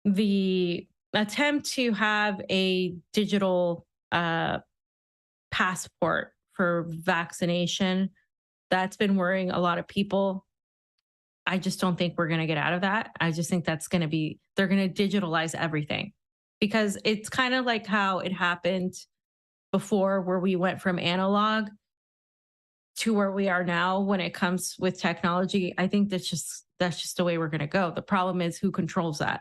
the attempt to have a digital passport for vaccination, that's been worrying a lot of people. I just don't think we're going to get out of that. I just think they're going to digitalize everything, because it's kind of like how it happened before, where we went from analog to where we are now when it comes with technology. I think that's just the way we're going to go. The problem is who controls that.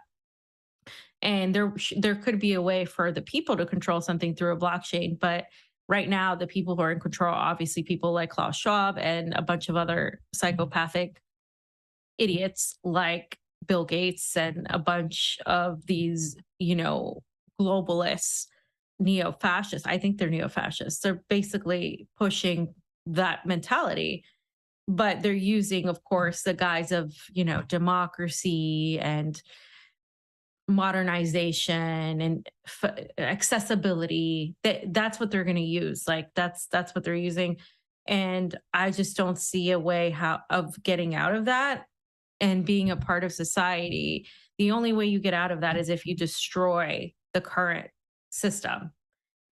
And there could be a way for the people to control something through a blockchain, but right now the people who are in control are obviously people like Klaus Schwab and a bunch of other psychopathic idiots like Bill Gates and a bunch of these, globalists, neo-fascists. I think they're neo-fascists. They're basically pushing that mentality, but they're using, of course, the guise of, democracy and modernization and accessibility. That's what they're going to use. Like that's what they're using. And I just don't see a way of getting out of that and being a part of society. The only way you get out of that is if you destroy the current system,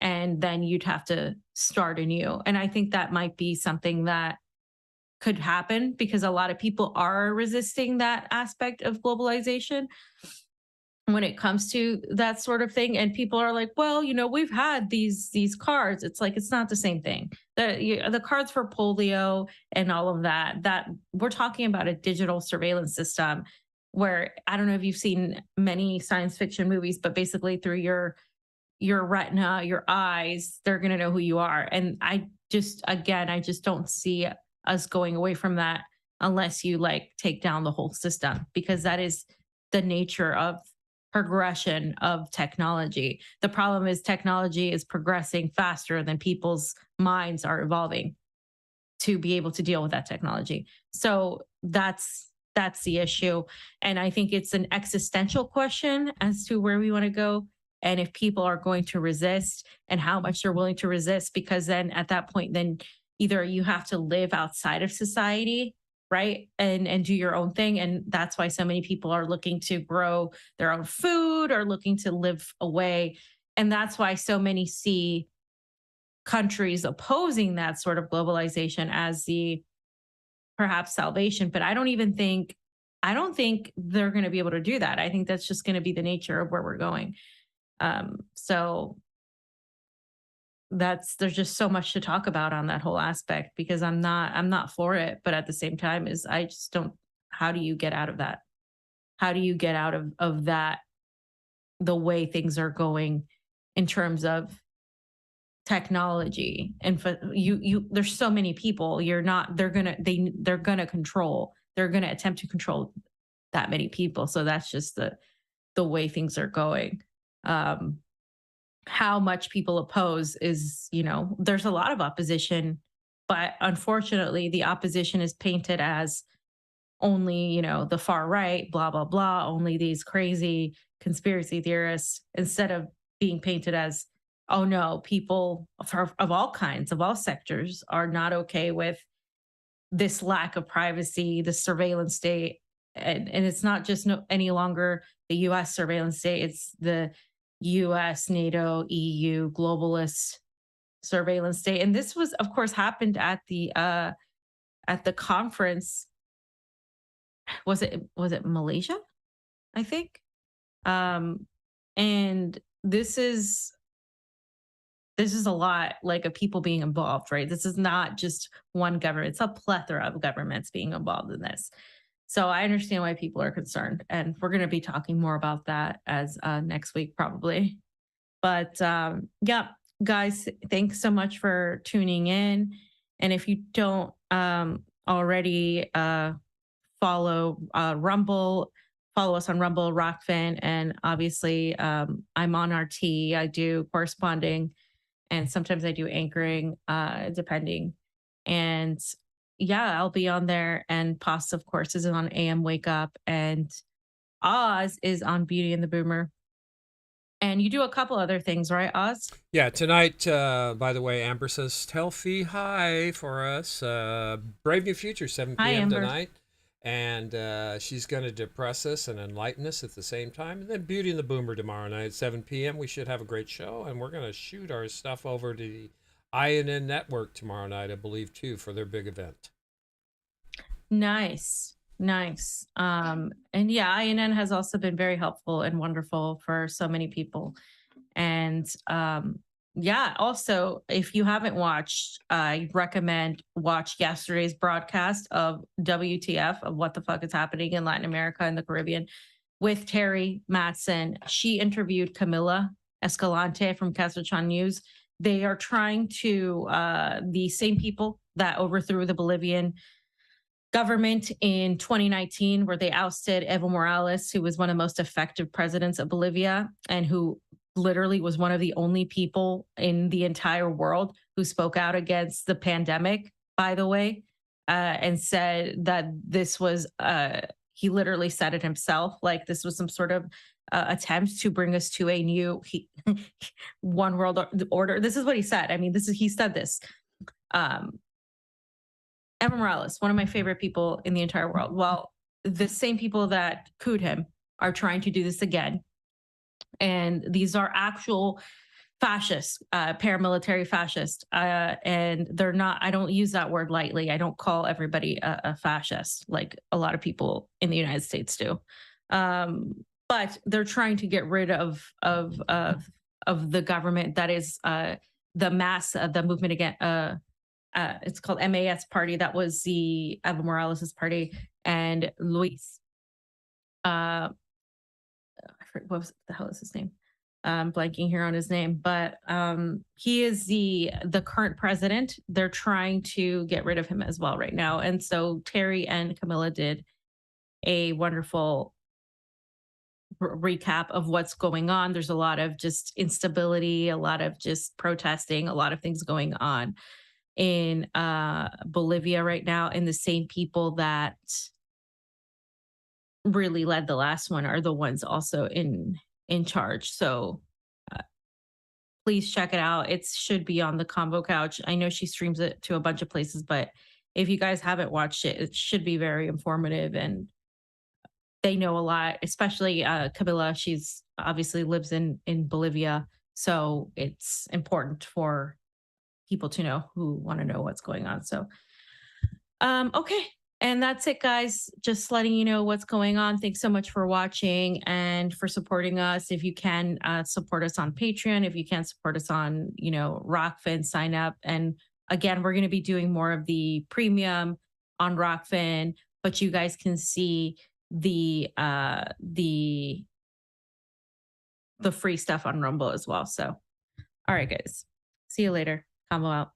and then you'd have to start anew. And I think that might be something that could happen, because a lot of people are resisting that aspect of globalization when it comes to that sort of thing. And people are like, well, we've had these cards. It's like, it's not the same thing. The cards for polio and all of that we're talking about a digital surveillance system where, I don't know if you've seen many science fiction movies, but basically through your retina, your eyes, they're going to know who you are. And I just don't see us going away from that unless you take down the whole system, because that is the nature of progression of technology. The problem is technology is progressing faster than people's minds are evolving to be able to deal with that technology. So that's the issue. And I think it's an existential question as to where we want to go, and if people are going to resist and how much they're willing to resist, because then at that point, then either you have to live outside of society, right, and do your own thing. And that's why so many people are looking to grow their own food or looking to live away. And that's why so many see countries opposing that sort of globalization as the perhaps salvation. But I don't think they're going to be able to do that. I think that's just going to be the nature of where we're going. So there's just so much to talk about on that whole aspect, because I'm not for it, but at the same time I just don't. How do you get out of that? How do you get out of that, the way things are going in terms of technology? And for there's so many people, they're going to attempt to control that many people. So that's just the way things are going. How much people oppose is, there's a lot of opposition, but unfortunately the opposition is painted as only, the far right, blah, blah, blah, only these crazy conspiracy theorists, instead of being painted as, oh no, people of all kinds, of all sectors are not okay with this lack of privacy, the surveillance state. And it's not just any longer the US surveillance state, it's the US, NATO, EU, globalist surveillance state. And this was, of course, happened at the conference. Was it Malaysia? I think. And this is a lot of people being involved, right? This is not just one government. It's a plethora of governments being involved in this. So I understand why people are concerned, and we're going to be talking more about that as next week probably. But yeah, guys, thanks so much for tuning in. And if you don't already follow Rumble, follow us on Rumble, Rockfin, and obviously I'm on RT. I do corresponding, and sometimes I do anchoring, depending. And yeah, I'll be on there. And Pasta, of course, is on AM Wake Up, and Oz is on Beauty and the Boomer. And you do a couple other things, right, Oz? Yeah, tonight, by the way, Amber says, tell Fee hi for us. Brave New Future, 7 Hi, p.m. Amber. tonight. And she's going to depress us and enlighten us at the same time. And then Beauty and the Boomer tomorrow night at 7 p.m. We should have a great show. And we're going to shoot our stuff over to the INN Network tomorrow night, I believe, too, for their big event. Nice. And yeah, INN has also been very helpful and wonderful for so many people. And yeah, also, if you haven't watched, I recommend watch yesterday's broadcast of WTF, of what the fuck is happening in Latin America and the Caribbean, with Terry Matson. She interviewed Camila Escalante from Castrochan News. They are trying to, the same people that overthrew the Bolivian government in 2019, where they ousted Evo Morales, who was one of the most effective presidents of Bolivia and who literally was one of the only people in the entire world who spoke out against the pandemic, by the way, and said that this was, he literally said it himself, like this was some sort of attempt to bring us to a new one world order. This is what he said. I mean, he said this. Evo Morales, one of my favorite people in the entire world. Well, the same people that cooed him are trying to do this again. And these are actual fascists, paramilitary fascists. And they're not, I don't use that word lightly. I don't call everybody a fascist like a lot of people in the United States do. But they're trying to get rid of the government that is the mass, the movement against, it's called MAS party. That was the Evo Morales' party. And Luis, I forget, what the hell is his name? Blanking here on his name, but he is the current president. They're trying to get rid of him as well right now. And so Terry and Camilla did a wonderful recap of what's going on. There's a lot of just instability, a lot of just protesting, a lot of things going on in Bolivia right now. And the same people that really led the last one are the ones also in charge. So please check it out. It should be on the Combo Couch. I know she streams it to a bunch of places, but if you guys haven't watched it, it should be very informative, and they know a lot, especially Camilla. She's obviously lives in Bolivia. So it's important for people to know who want to know what's going on. So, okay. And that's it, guys. Just letting you know what's going on. Thanks so much for watching and for supporting us. If you can support us on Patreon, if you can support us on, Rockfin, sign up. And again, we're going to be doing more of the premium on Rockfin, but you guys can see the free stuff on Rumble as well. So, all right, guys. See you later. Combo out.